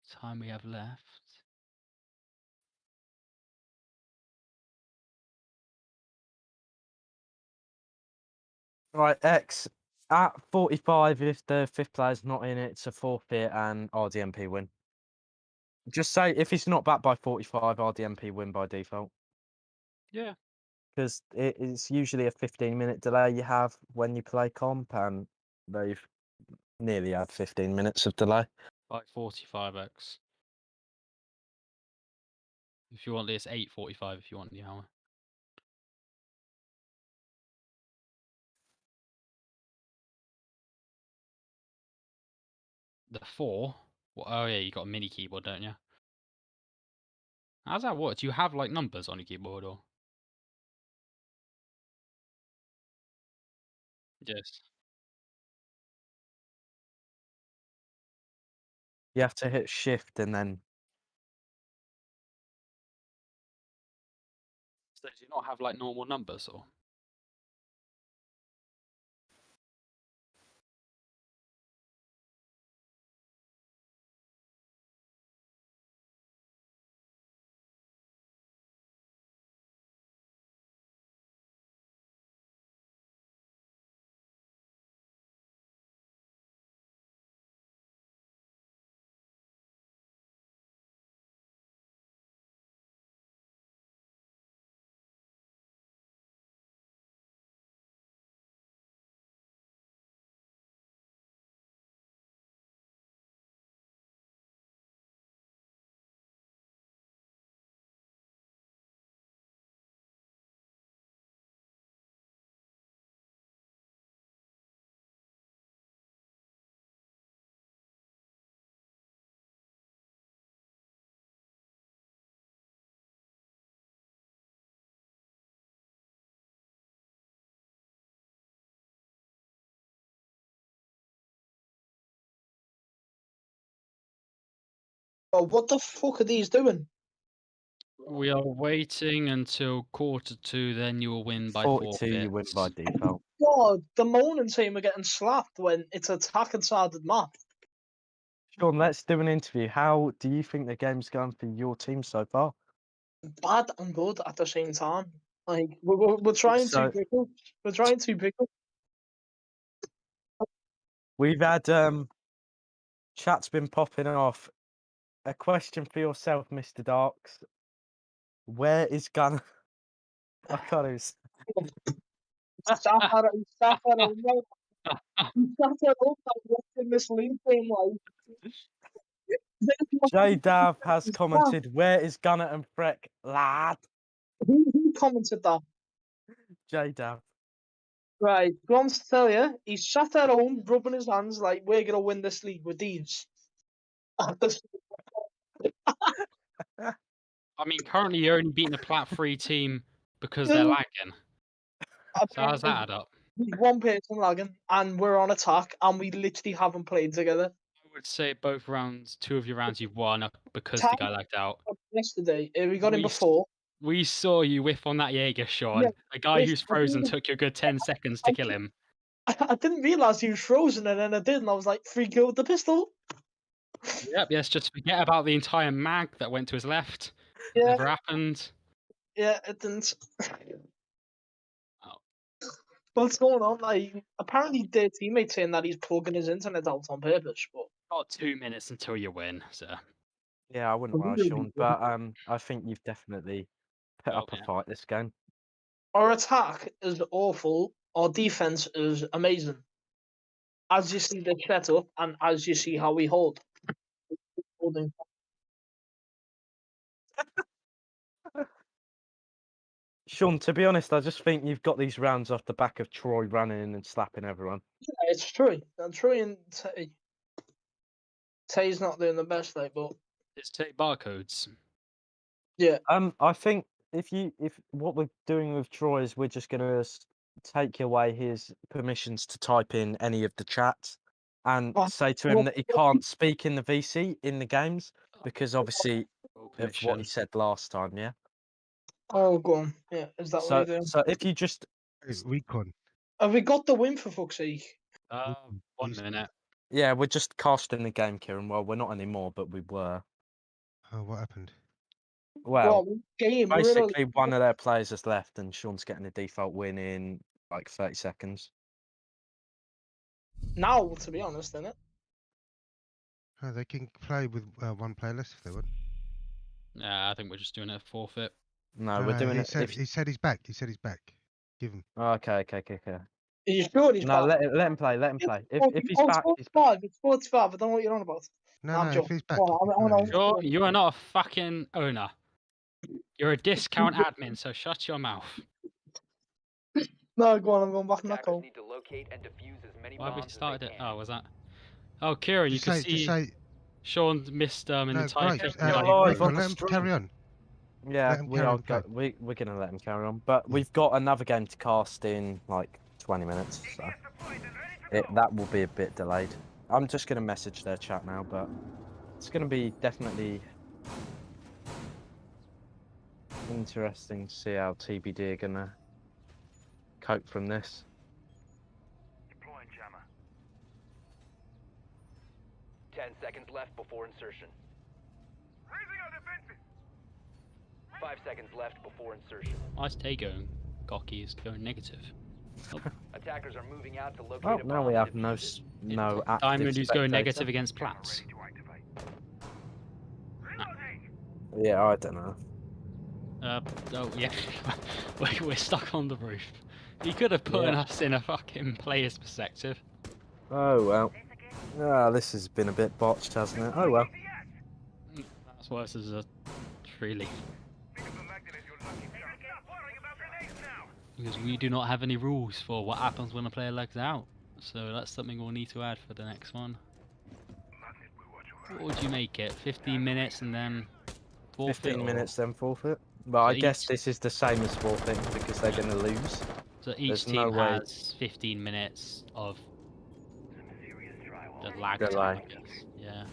S2: time we have left.
S1: Right, X. At 45, if the 5th player's not in it, it's a forfeit and RDMP win. Just say if it's not back by 45, RDMP win by default.
S2: Yeah.
S1: Because it's usually a 15-minute delay you have when you play comp, and they've nearly had 15 minutes of delay.
S2: By 45x. If you want this, 8:45 if you want the hour. The 4? Well, oh yeah, you got a mini keyboard, don't you? How's that work? Do you have like numbers on your keyboard or? Yes.
S1: You have to hit shift and then
S2: So do you not have like normal numbers or?
S4: Oh, what the fuck are these doing?
S2: We are waiting until 1/4 then you will win by
S1: 42, you win by
S2: forfeits.
S1: default.
S4: God, the moaning team are getting slapped when it's attacking side of the map.
S1: Sean, let's do an interview. How do you think the game's going for your team so far?
S4: Bad and good at the same time. Like we're trying to
S1: So
S4: pick up. We're trying to pick up.
S1: we've had chat's been popping off. A question for yourself, Mr. Darks. Where is Gunner? I can't even.
S4: Staff at it, staff at it. Staff at it. Watching this league game like.
S1: J Dav has commented, "Where is Gunner and Freck, lad?"
S4: Who commented that?
S1: J Dav.
S4: Right, go on to tell you, he's sat at home rubbing his hands like we're gonna win this league with these.
S2: I mean, currently you're only beating the Plat 3 team because they're lagging. So how's that add up?
S4: One person lagging, and we're on attack, and we literally haven't played together.
S2: I would say both rounds, 2 of your rounds you've won are because
S4: Ty
S2: the guy lagged out.
S4: yesterday, we got him
S2: We s-
S4: before.
S2: We saw you whiff on that Jaeger, Sean.
S4: Yeah,
S2: A guy
S4: yes,
S2: who's
S4: I
S2: frozen
S4: did.
S2: took you a good 10 seconds to kill him.
S4: I didn't realise he was frozen, and then I did, and I was like, free kill with the pistol.
S2: Yep, yes, just forget about the entire mag that went to his left.
S4: Yeah,
S2: Never happened.
S4: yeah, it didn't.
S2: Oh.
S4: What's going on? Like, apparently their teammates saying that he's plugging his internet out on purpose, but
S2: Got 2 minutes until you win, so.
S1: Yeah, I wouldn't worry, Sean, but I think you've definitely put
S2: Oh,
S1: up a
S2: yeah.
S1: fight this game.
S4: our attack is awful. Our defense is amazing. As you see the setup, and as you see how we hold. Holding.
S1: Sean, to be honest, I just think you've got these rounds off the back of Troy running in and slapping everyone.
S4: Yeah, it's true. And Troy and Tay's not doing the best, like, but
S2: It's take barcodes.
S4: yeah.
S1: I think if what we're doing with Troy is we're just gonna take away his permissions to type in any of the chats and say to him that he can't speak in the VC in the games because obviously of what he said last time, yeah.
S4: Oh, go on. Yeah, is that what you're doing?
S1: So if you just
S5: It's recon.
S4: Have we got the win for fuck's sake?
S2: 1 minute.
S1: yeah, we're just casting the game, Kieran. Well, we're not anymore, but we were.
S5: Oh, what happened?
S1: Well,
S4: Well, game.
S1: basically one of their players has left and Sean's getting a default win in like 30 seconds.
S4: Now, to be honest, innit?
S5: Oh, they can play with one player less if they want.
S2: Yeah, I think we're just doing a forfeit.
S1: No,
S5: No,
S1: we're
S5: no,
S1: doing
S5: he
S1: it.
S5: said he said he's back. He said he's back. Give him.
S1: Okay.
S4: Are you sure he's
S1: No,
S4: back?
S1: let him play. Let him play. If he's
S4: It's
S1: back, he's back.
S4: 45. It's 45. I don't know what you're on about.
S5: No,
S4: Nah, I'm
S5: no, if
S4: joking.
S5: he's back,
S4: Come
S5: he
S4: on,
S5: can
S4: I'm
S5: play.
S4: on.
S2: Sure, you are not a fucking owner. You're a discount admin, so shut your mouth.
S4: No, go on. I'm going back in that
S3: Attackers
S4: call.
S3: need to locate and defuse as many
S2: Why have we
S3: bombs as
S2: started
S3: they
S2: it?
S3: can.
S2: Oh, was that? Oh, Kieran, you
S5: Just
S2: can
S5: say,
S2: see
S5: just say.
S2: Sean missed an
S5: No,
S2: entire
S5: right.
S2: 50
S1: You're
S2: yard
S1: live
S5: Recon,
S1: on the
S5: let him carry on.
S1: Yeah,
S5: Let him
S1: we
S5: carry
S1: are.
S5: on play.
S1: We're gonna let him carry on, but
S5: Yeah.
S1: we've got another game to cast in like 20 minutes, so that will be a bit delayed. I'm just gonna message their chat now, but it's gonna be definitely interesting to see how TBD are gonna cope from this.
S3: 10 seconds left before insertion. 5 seconds left before insertion.
S2: Nice take going. Gocky is going negative.
S3: Attackers are moving out to locate
S1: Well,
S3: a
S1: now
S3: bomb
S1: we
S3: and
S1: have no
S3: defuse it.
S1: no active
S2: Diamond who's going
S1: spectator.
S2: negative against Platts.
S1: Yeah, I don't know.
S2: Oh yeah, we're stuck on the roof. He could have put
S1: Yeah.
S2: us in a fucking player's perspective.
S1: Oh well. This has been a bit botched, hasn't it? Oh well.
S2: That's worse as a really. Because we do not have any rules for what happens when a player legs out. So that's something we'll need to add for the next one. What would you make it? 15 minutes and then forfeit?
S1: 15
S2: or-
S1: minutes then forfeit. But I
S2: So
S1: guess
S2: each-
S1: this is the same as forfeit because they're going to lose.
S2: So each
S1: There's
S2: team
S1: no way-
S2: has 15 minutes of the lag
S1: Delay.
S2: time, I guess. Yeah.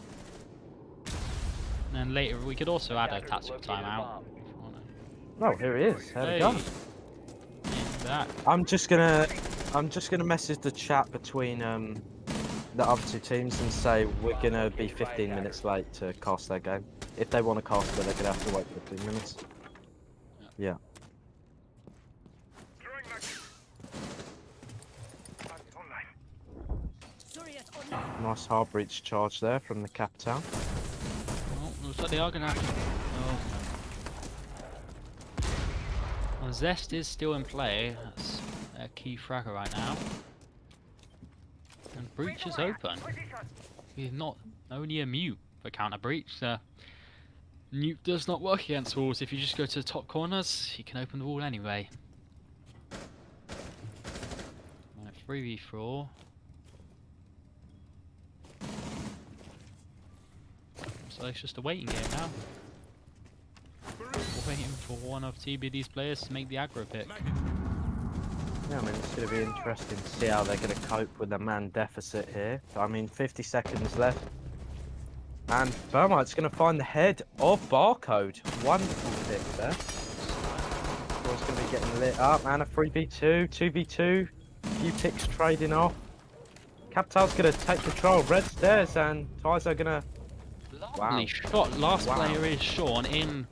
S2: And then later we could also add a
S3: Attackers
S2: tactical
S3: located a
S2: timeout.
S3: bomb.
S2: If you wanna.
S1: Oh, here he is. How'd
S2: Hey.
S1: it go?
S2: Yeah, that.
S1: I'm just gonna message the chat between the other two teams and say we're gonna be 15 minutes late to cast their game. If they want to cast it, they're gonna have to wait 15 minutes. Yeah. Nice hard breach charge there from the Captain.
S2: Oh, looks like they are gonna have to. Oh. Well, Zest is still in play. That's a key fragger right now. And breach is open. He's not only a mute for counter breach. Mute does not work against walls. If you just go to the top corners, you can open the wall anyway. 3v4. So it's just a waiting game now. We're waiting for one of TBD's players to make the aggro pick.
S1: Yeah, I mean, it's going to be interesting to see how they're going to cope with the man deficit here. I mean, 50 seconds left. And Thermite's going to find the head of Barcode. Wonderful pick there. Score's going to be getting lit up. And a 3v2, 2v2. Few picks trading off. Captal's going to take control. Red stairs and Ties are going to...
S2: Lovely shot. Last
S1: Wow.
S2: player is Sean in.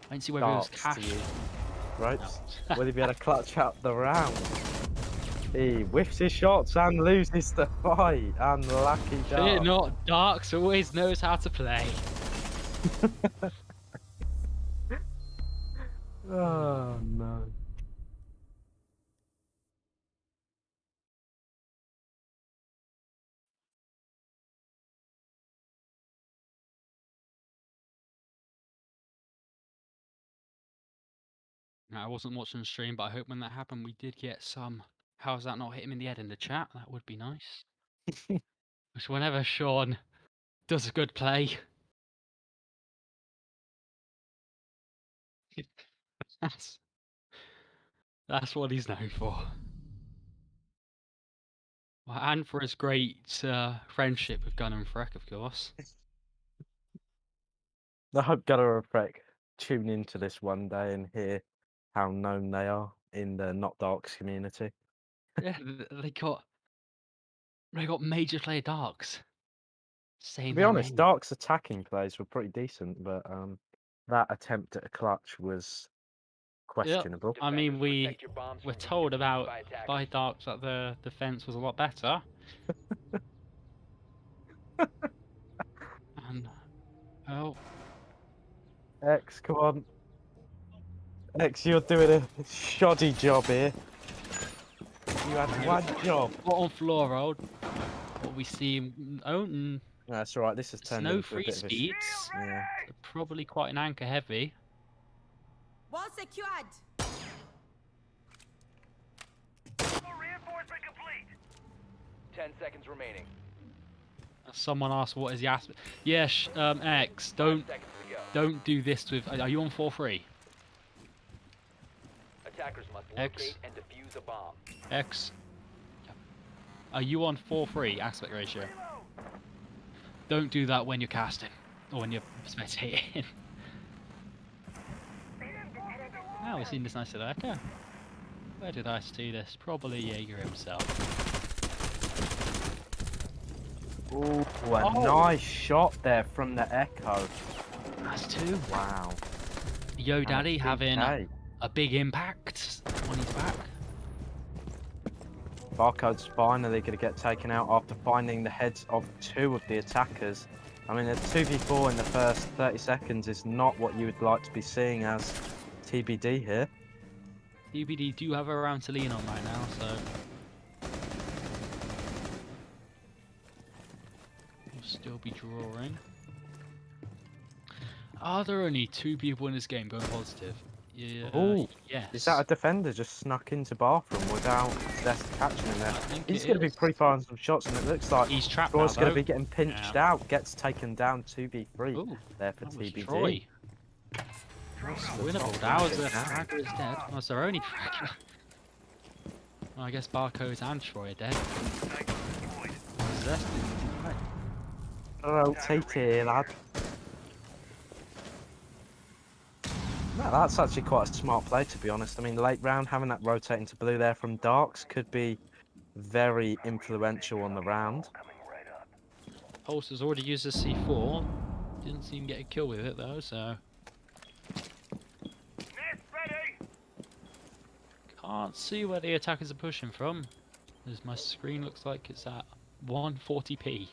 S2: I didn't see whether it was
S1: Darts
S2: cash.
S1: to you. Right. Will he be able to clutch out the round? He whiffs his shots and loses the fight. Unlucky
S2: Fear
S1: Dark.
S2: not, Darks always knows how to play.
S1: Oh no.
S2: Now, I wasn't watching the stream, but I hope when that happened we did get some. How's that not hit him in the head in the chat? That would be nice. Because whenever Sean does a good play, that's what he's known for. Well, and for his great friendship with Gunn and Freck, of course.
S1: I hope Gunnar and Freck tune into this one day and hear how known they are in the Not Darks community.
S2: Yeah, they got major player Darks. Saying
S1: To be
S2: their
S1: honest,
S2: name.
S1: Darks attacking plays were pretty decent, but that attempt at a clutch was questionable.
S2: I mean,
S3: Defenders,
S2: we
S3: protect your bombs
S2: were
S3: from being
S2: told
S3: defused
S2: about
S3: by attackers.
S2: by Darks that the defense was a lot better. And oh,
S1: X, come on. X, you're doing a shoddy job here. You had one job.
S2: bottom floor road. What we see? Oh,
S1: That's right. This has
S2: it's
S1: turned
S2: no
S1: into a
S2: free
S1: bit of a
S2: speeds.
S1: yeah.
S2: So probably quite an anchor heavy.
S6: Wall secured.
S3: Reinforcement complete. 10 seconds remaining.
S2: Someone asked, "What is the aspect?" Yes, X.
S3: 5
S2: Don't
S3: seconds to go.
S2: don't do this with. Are you on 4-3?
S3: Attackers must
S2: X.
S3: locate and defuse a bomb.
S2: X. Are you on 4-3 aspect ratio? Don't do that when you're casting or when you're spectating. Now we've seen this nice little echo. Where did I see this? Probably Jaeger himself.
S1: Ooh, a nice shot there from the Echo.
S2: That's two.
S1: Wow.
S2: Yo
S1: And a
S2: Daddy having
S1: PK.
S2: a big impact on his back.
S1: Barcode's finally going to get taken out after finding the heads of two of the attackers. I mean, a 2v4 in the first 30 seconds is not what you would like to be seeing as TBD here.
S2: TBD do have a round to lean on right now, so we'll still be drawing. Are there only 2 people in this game going positive? Yeah.
S1: Ooh,
S2: yes.
S1: Is that a defender just snuck into bathroom without Zest catching him there?
S2: I think
S1: He's
S2: it
S1: going to be
S2: is.
S1: pre-firing some shots, and it looks like
S2: He's trapped now,
S1: Troy's going to
S2: though.
S1: be getting pinched
S2: Yeah.
S1: out. Gets taken down 2v3
S2: Ooh,
S1: there for
S2: that was
S1: TBD.
S2: Troy.
S1: That's the
S2: Winnable.
S1: top
S2: That was
S1: right
S2: a
S1: now.
S2: fragger is dead. Oh, it's their only fragger. Well, I guess Barcodes and Troy are dead. Zest is right.
S1: Rotate here, lad. No, that's actually quite a smart play, to be honest. I mean, late round, having that rotate into blue there from Darks could be very influential on the round.
S2: Pulse has already used a C4. Didn't seem to get a kill with it though, so. Can't see where the attackers are pushing from. As my screen looks like it's at 140p.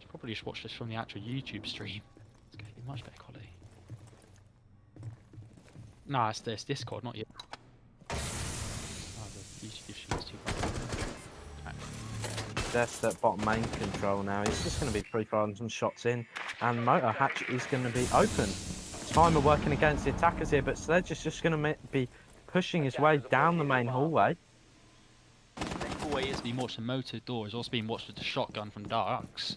S2: Probably just watch this from the actual YouTube stream. It's going to be much better quality. No, it's this Discord, not you. Oh, the YouTube stream's too far.
S1: Zest at bottom main control now. He's just going to be pre-firing some shots in, and Motor Hatch is going to be open. Timer working against the attackers here, but Sledge is just going to be pushing his way down the main hallway.
S2: Hallway is being watched. The motor door is also being watched with the shotgun from Darks.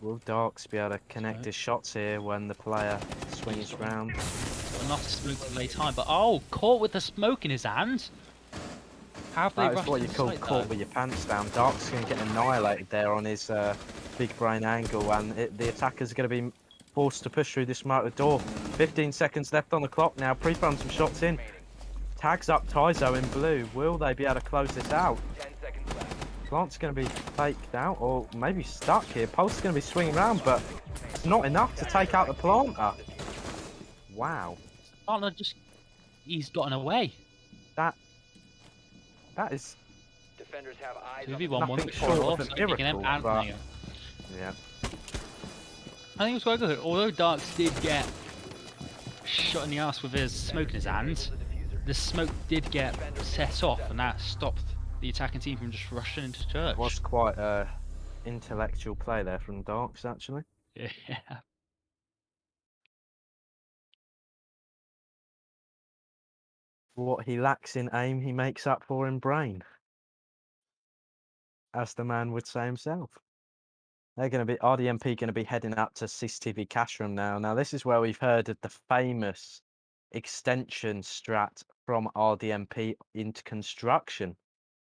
S1: Will Darks be able to connect
S2: Okay.
S1: his shots here when the player swings round?
S2: Got enough to smoke to delay time, but oh, caught with the smoke in his hand. How have they
S1: That is
S2: rushed
S1: what you
S2: to
S1: call
S2: site,
S1: caught
S2: though?
S1: with your pants down. Dark's going to get annihilated there on his big brain angle, and the attackers are going to be forced to push through this motor door. 15 seconds left on the clock now. Pre-firing some shots in. Tags up Tyzo in blue. Will they be able to close this out?
S3: 10 seconds left.
S1: Plant's going to be faked out, or maybe stuck here. Pulse is going to be swinging around, but it's not enough to take out the planter. Wow.
S2: Partner just, he's gotten away.
S1: That is,
S3: Defenders have eyes on
S2: 2v1,
S3: the
S2: one
S1: nothing
S2: short
S1: short
S2: off,
S1: of a
S2: so picking him
S1: miracle,
S2: and
S1: but-
S2: playing him.
S1: yeah.
S2: I think it was quite good. Although Darks did get shot in the ass with his smoke in his hand,
S3: the diffuser.
S2: the smoke did get set off, and that stopped the attacking team from just rushing into church.
S1: It was quite a intellectual play there from Darks, actually.
S2: Yeah.
S1: What he lacks in aim, he makes up for in brain. As the man would say himself. They're going to be, RDMP going to be heading up to CCTV cash room now. Now, this is where we've heard of the famous extension strat from RDMP into construction.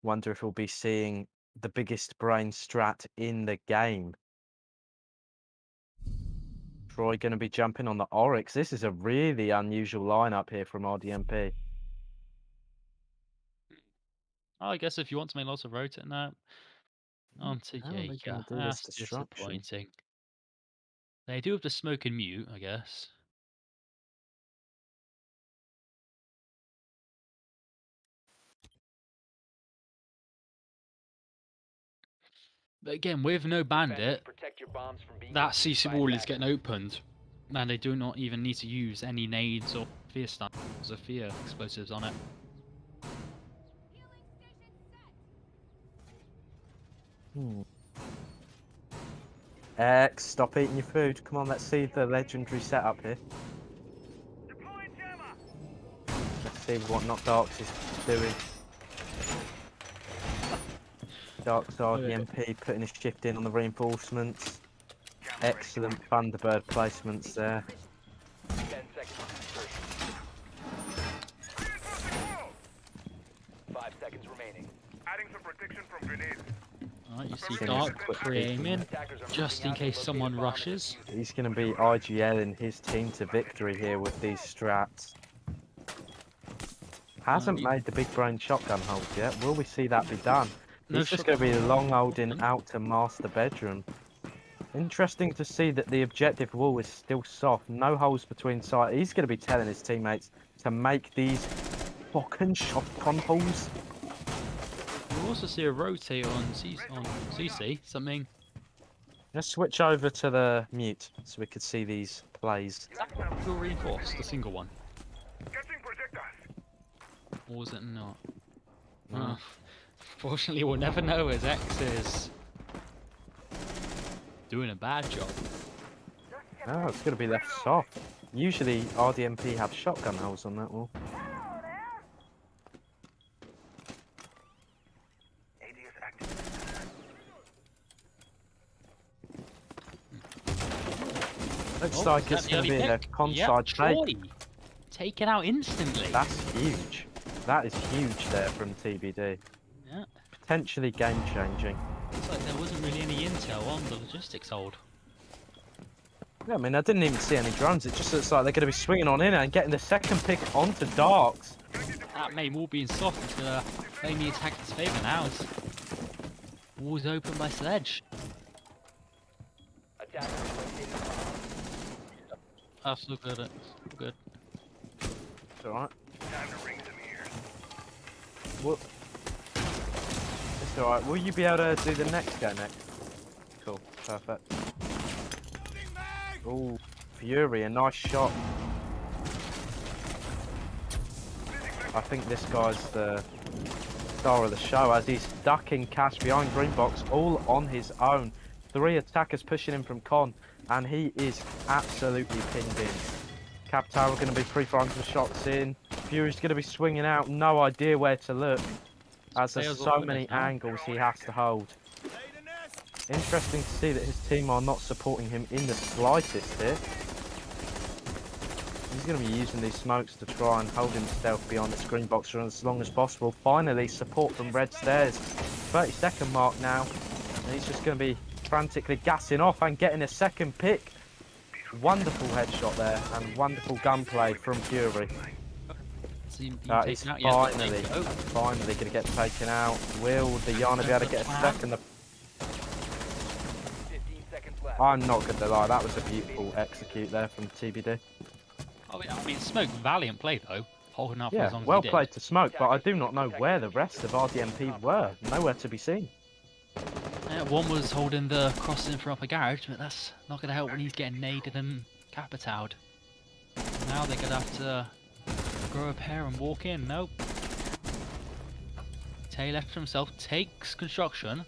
S1: Wonder if we'll be seeing the biggest brain strat in the game. Troy going to be jumping on the Oryx. This is a really unusual lineup here from RDMP.
S2: I guess if you want to make lots of rotate now, onto
S1: How are they
S2: Jaeger.
S1: gonna do this
S2: That's
S1: destruction?
S2: disappointing. They do have the smoke and mute, I guess. But again, with no
S3: Defenders,
S2: bandit,
S3: protect your bombs from being
S2: that
S3: defused
S2: CC
S3: by
S2: wall is
S3: attackers.
S2: getting opened, and they do not even need to use any nades or fear stuns or fear explosives on it.
S1: X, stop eating your food. Come on, let's see the legendary setup here. Let's see what Not Darks is doing. Darks RDMP putting his shift in on the reinforcements. Excellent Thunderbird placements there.
S3: 10 seconds to insertion. 5 seconds remaining.
S7: Adding some protection from grenades.
S2: Alright, you see
S1: Finish
S2: Dark
S1: quick
S2: pre-aiming,
S3: Attackers are
S2: just
S3: moving
S2: in
S3: out.
S2: case
S3: Locate a
S2: someone
S3: bomb and
S2: rushes.
S3: defuse it.
S1: He's going to be IGLing his team to victory here with these strats. Hasn't
S2: he-
S1: made the big brain shotgun hold yet. Will we see that be done?
S2: No
S1: He's just going to be
S2: shotgun.
S1: long holding out to master bedroom. Interesting to see that the objective wall is still soft. No holes between sides. He's going to be telling his teammates to make these fucking shotgun holes.
S2: You also see a rotate on CC, something.
S1: Let's switch over to the mute so we could see these plays.
S2: Will reinforce the single one,
S7: Catching projectiles.
S2: or was it not?
S1: No.
S2: Fortunately, we'll never know as X is doing a bad job.
S1: Oh, it's going to be left soft. Usually RDMP have shotgun holes on that wall.
S7: AD is active.
S1: Looks
S2: Oh,
S1: like
S2: is
S1: it's
S2: that the
S1: going to
S2: early
S1: be in a
S2: pick?
S1: conside
S2: Troy.
S1: take.
S2: Taken out instantly.
S1: That's huge. That is huge there from TBD.
S2: Yeah.
S1: Potentially game changing.
S2: Looks like there wasn't really any intel on the logistics hold.
S1: Yeah, I mean, I didn't even see any drones. It just looks like they're going to be swinging on in and getting the second pick onto Darks.
S2: That may all be in soft until playing the attacker's favour now. As wall's open by Sledge.
S3: Attackers located a bomb.
S2: That's look good. It's good.
S1: It's alright.
S7: Time to ring some ears.
S1: Well, it's alright. Will you be able to do the next go next? Cool. Perfect. Oh, Fury, a nice shot. I think this guy's the star of the show as he's ducking Cash behind green box all on his own. 3 attackers pushing him from Con and he is absolutely pinned in. Cap Tower going to be pre-firing some shots in. Fury's going to be swinging out, no idea where to look as there's
S2: Players
S1: so
S2: all
S1: many
S2: finished now.
S1: angles he has to hold. Interesting to see that his team are not supporting him in the slightest here. He's going to be using these smokes to try and hold himself beyond the screen box for as long as possible. Finally, support from Red Stairs. 30-second mark now. And he's just going to be frantically gassing off and getting a second pick. Wonderful headshot there and wonderful gunplay from Fury. That is finally going to get taken out. Will the Yana be able to get a second?
S3: 15 seconds left.
S1: I'm not going to lie, that was a beautiful execute there from TBD.
S2: I mean, Smoke, valiant play though, holding up for
S1: Yeah,
S2: as long as
S1: well
S2: he did.
S1: played to Smoke, but I do not know where the rest of RDMP were. Nowhere to be seen.
S2: One was holding the crossing from upper garage, but that's not going to help when he's getting naded and capitowed. Now they're going to have to grow a pair and walk in. Nope. Tay left for himself, takes construction.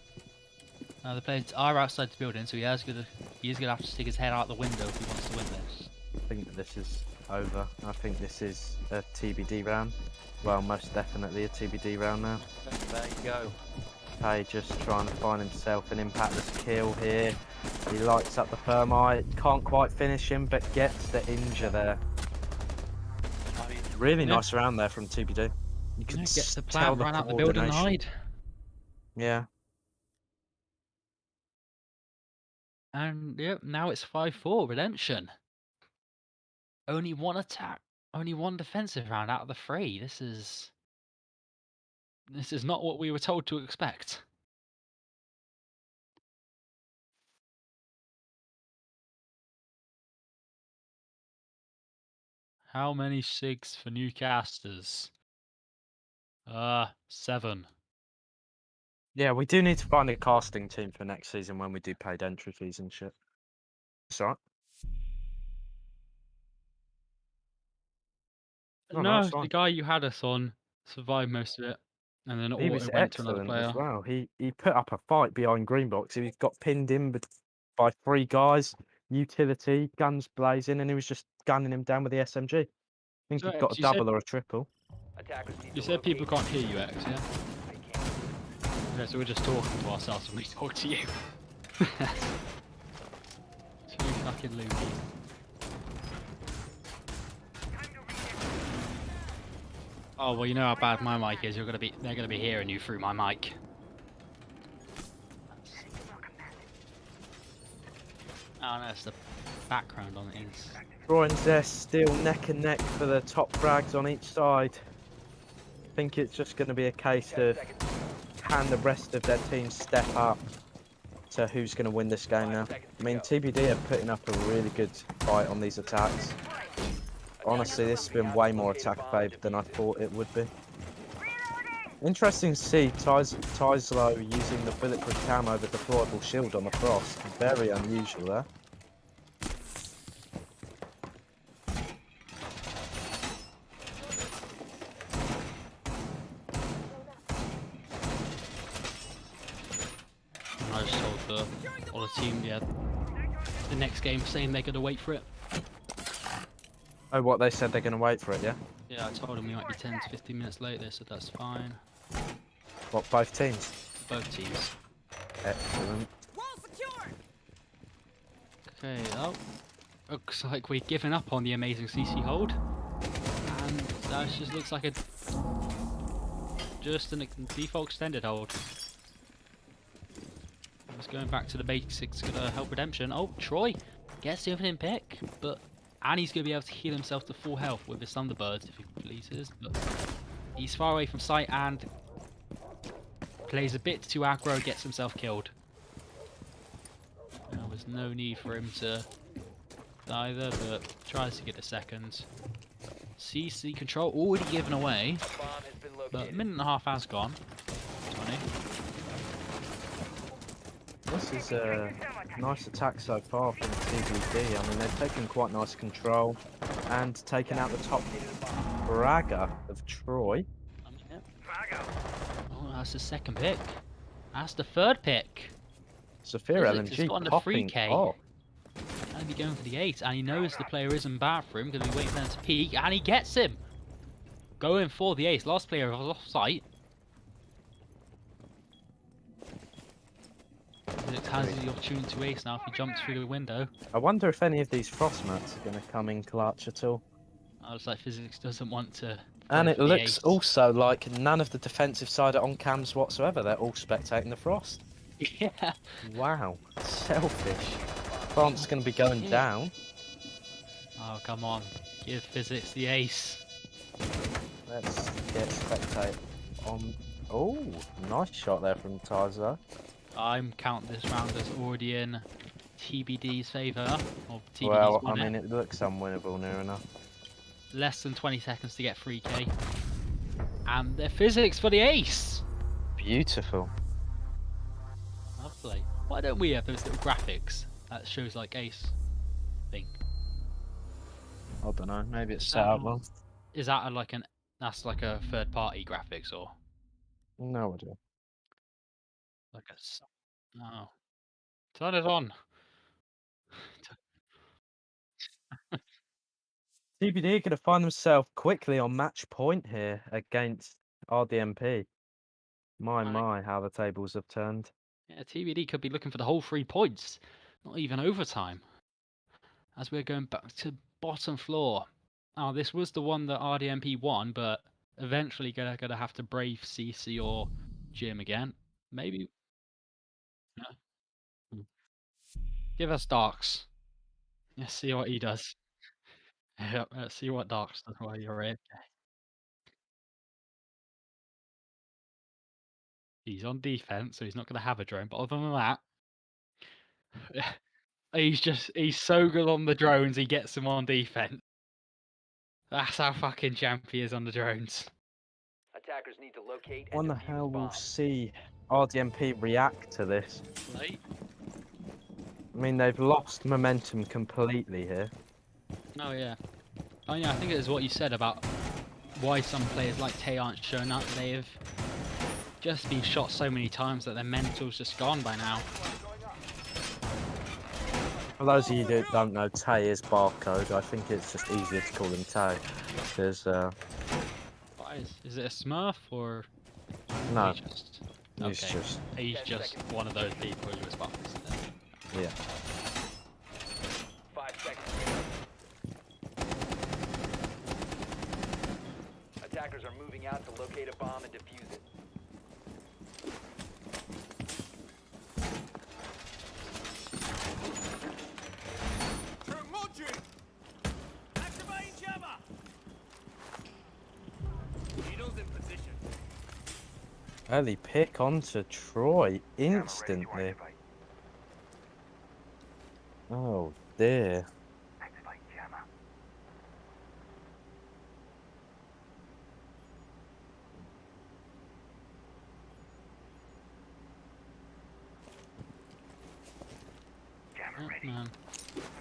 S2: Now the players are outside the building, so he is going to have to stick his head out the window if he wants to win this.
S1: I think that this is over. I think this is a TBD round. Well, most definitely a TBD round now.
S2: There you go.
S1: Tay just trying to find himself an impactless kill here. He lights up the thermite, can't quite finish him, but gets the injure there. Really
S2: Yeah.
S1: nice round there from TBD. You can
S2: Gets the
S1: tell
S2: plan, run out the building and
S1: coordination.
S2: hide.
S1: Yeah.
S2: And yep, now it's 5-4 redemption. Only one attack, only one defensive round out of the 3. This is not what we were told to expect. How many SIGs for new casters? 7.
S1: Yeah, we do need to find a casting team for next season when we do paid entry fees and shit. It's alright. No,
S2: No,
S1: it's
S2: the
S1: fine.
S2: guy you had us on survived most of it, and then
S1: He
S2: it
S1: was
S2: went to another
S1: excellent
S2: player.
S1: as well. He put up a fight behind green box. He got pinned in by 3 guys, utility, guns blazing, and he was just gunning him down with the SMG. I think
S2: So,
S1: he got a
S2: you said
S1: double or a triple.
S3: Attackers need
S2: you
S3: to
S2: said people
S3: locate
S2: can't hear you, X, yeah?
S3: they can't.
S2: Okay, so we're just talking to ourselves when we talk to you. Too fucking loony. Oh well, you know how bad my mic is. They're gonna be hearing you through my mic. Oh no, it's the background on it is.
S1: Brian's there still neck and neck for the top frags on each side. I think it's just going to be a case
S3: 10
S1: of
S3: seconds.
S1: can the rest of their team step up to who's going to win this game now. I mean, TBD are putting up a really good fight on these attacks. Honestly, this has been way more attack favoured than I thought it would be. Interesting to see Tyslow using the bulletproof camo with deployable shield on the frost. Very unusual there.
S2: And I just told all the team, yeah, the next game saying they're gonna wait for it.
S1: Oh, what, they said they're going to wait for it, yeah?
S2: Yeah, I told them we might be 10 to 15 minutes late. They said that's fine.
S1: What, both teams?
S2: Both teams.
S1: Excellent.
S6: Wall secured.
S2: Okay, well, looks like we've given up on the amazing CC hold, and that just looks like just a default extended hold. Just going back to the basics, gonna help redemption. Oh, Troy gets the opening pick, and he's gonna be able to heal himself to full health with his Thunderbirds if he pleases. But he's far away from sight and plays a bit too aggro, gets himself killed. There was no need for him to die there, but tries to get a second. CC control already given away,
S3: Bomb has been
S2: but
S3: located.
S2: a minute and a half has gone. 20.
S1: This is a nice attack so far from TBD. I mean, they've taken quite nice control and taken out the top bragger of Troy.
S2: Oh, that's the second pick. That's the third pick.
S1: Saphira
S2: Physics has
S1: LMG
S2: gotten the
S1: popping
S2: 3K.
S1: off.
S2: And be going for the 8, and he knows the player isn't bad for him, gonna be waiting for them to peek, and he gets him! Going for the ace. Last player was off site. Physics has the opportunity to ace now if he jumps through the window.
S1: I wonder if any of these frost mats are going to come in clutch at all.
S2: Looks like Physics doesn't want to.
S1: And
S2: go
S1: it
S2: for the
S1: looks
S2: ace.
S1: also like none of the defensive side are on cams whatsoever. They're all spectating the frost.
S2: Yeah.
S1: Wow, selfish. France going to be going
S2: Yeah.
S1: down.
S2: Oh, come on. Give Physics the ace.
S1: Let's get spectate on. Oh, nice shot there from Tarza.
S2: I'm counting this round as already in TBD's favour. Or TBD's
S1: Well, I
S2: won
S1: mean,
S2: it.
S1: it looks unwinnable near enough.
S2: Less than 20 seconds to get 3k. And the Physics for the ace!
S1: Beautiful.
S2: Lovely. Why don't we have those little graphics that shows like ace thing?
S1: I don't know. Maybe it's
S2: Is
S1: set
S2: that
S1: up
S2: a-
S1: well.
S2: Is that that's like a third party graphics or
S1: No idea.
S2: like oh. Turn it on.
S1: TBD are going to find themselves quickly on match point here against RDMP. My, how the tables have turned.
S2: Yeah, TBD could be looking for the whole 3 points. Not even overtime. As we're going back to bottom floor. Oh, this was the one that RDMP won, but eventually gonna have to brave CC or Jim again. Maybe. Yeah. Give us Darks. Let's see what he does. Yep, let's see what Darks does while you're AFK. He's on defense, so he's not gonna have a drone, but other than that, he's so good on the drones, he gets them on defense. That's how fucking champ he is on the drones.
S3: Attackers need to locate and
S1: What the
S3: defuse
S1: hell,
S3: bomb.
S1: we'll see RDMP react to this?
S2: Right?
S1: I mean, they've lost momentum completely here.
S2: Oh yeah. Oh yeah, I think it is what you said about why some players like Tay aren't showing up. They've just been shot so many times that their mental's just gone by now.
S1: For those of you that don't know, Tay is barcode. I think it's just easier to call him Tay. Because,
S2: What is it a Smurf or
S1: no,
S2: he's just
S1: he's
S2: okay?
S1: just,
S2: He's just one of those people who responds.
S1: yeah.
S3: 5 seconds. Attackers are moving out to locate a bomb and defuse it.
S1: Early pick onto Troy
S7: Camera ready to
S1: instantly.
S7: activate.
S1: Oh dear.
S7: Activate jammer. Jammer
S2: Oh,
S7: ready.
S2: man.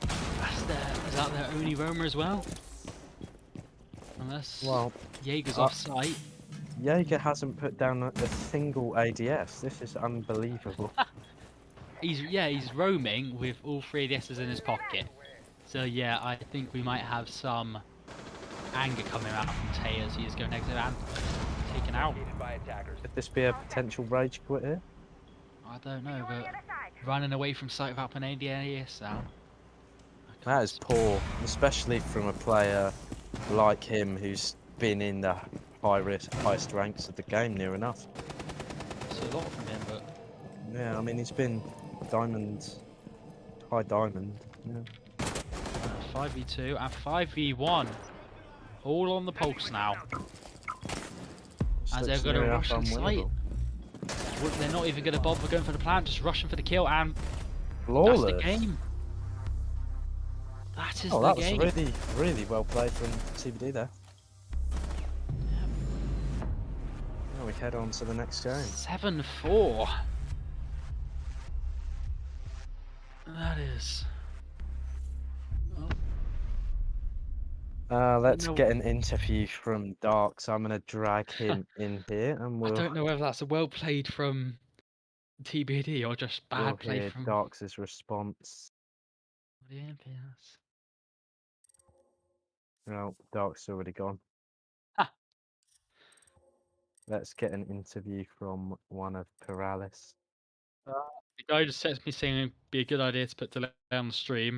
S2: Is that their only roamer as well? Unless
S1: Well,
S2: Jaeger's
S1: uh,
S2: off site.
S1: Jaeger hasn't put down a single ADS. This is unbelievable.
S2: He's roaming with all 3 ADSs in his pocket. So yeah, I think we might have some anger coming out from Tay as he is going negative and taken out.
S3: Located by attackers.
S1: Could this be a potential rage quit here?
S2: I don't know, but running away from site without an ADS now.
S1: That is poor, especially from a player like him who's been in the highest ranks of the game near enough.
S2: It's a lot from him, but
S1: Yeah, I mean he's been diamond, high diamond. Yeah.
S2: 5v2 and 5v1. All on the pulse now.
S1: Just
S2: As
S1: looks
S2: they're going to
S1: near
S2: rush
S1: enough
S2: inside.
S1: unwinnable.
S2: They're not even going to bother going for the plant, just rushing for the kill, and
S1: Flawless.
S2: that's the game. That is
S1: Oh,
S2: the
S1: that was
S2: game.
S1: really, really well played from TBD there. Now we head on to the next game.
S2: 7-4. That is.
S1: Let's
S2: No.
S1: get an interview from Dark. So I'm gonna drag him in here, and
S2: I
S1: we'll
S2: don't know whether that's a well played from TBD or just
S1: we'll
S2: bad play
S1: hear
S2: from
S1: Dark's response.
S2: RDMP.
S1: No, Dark's already gone.
S2: Ah.
S1: Let's get an interview from one of Paralis.
S2: The guy just texted me saying it'd be a good idea to put delay on the stream.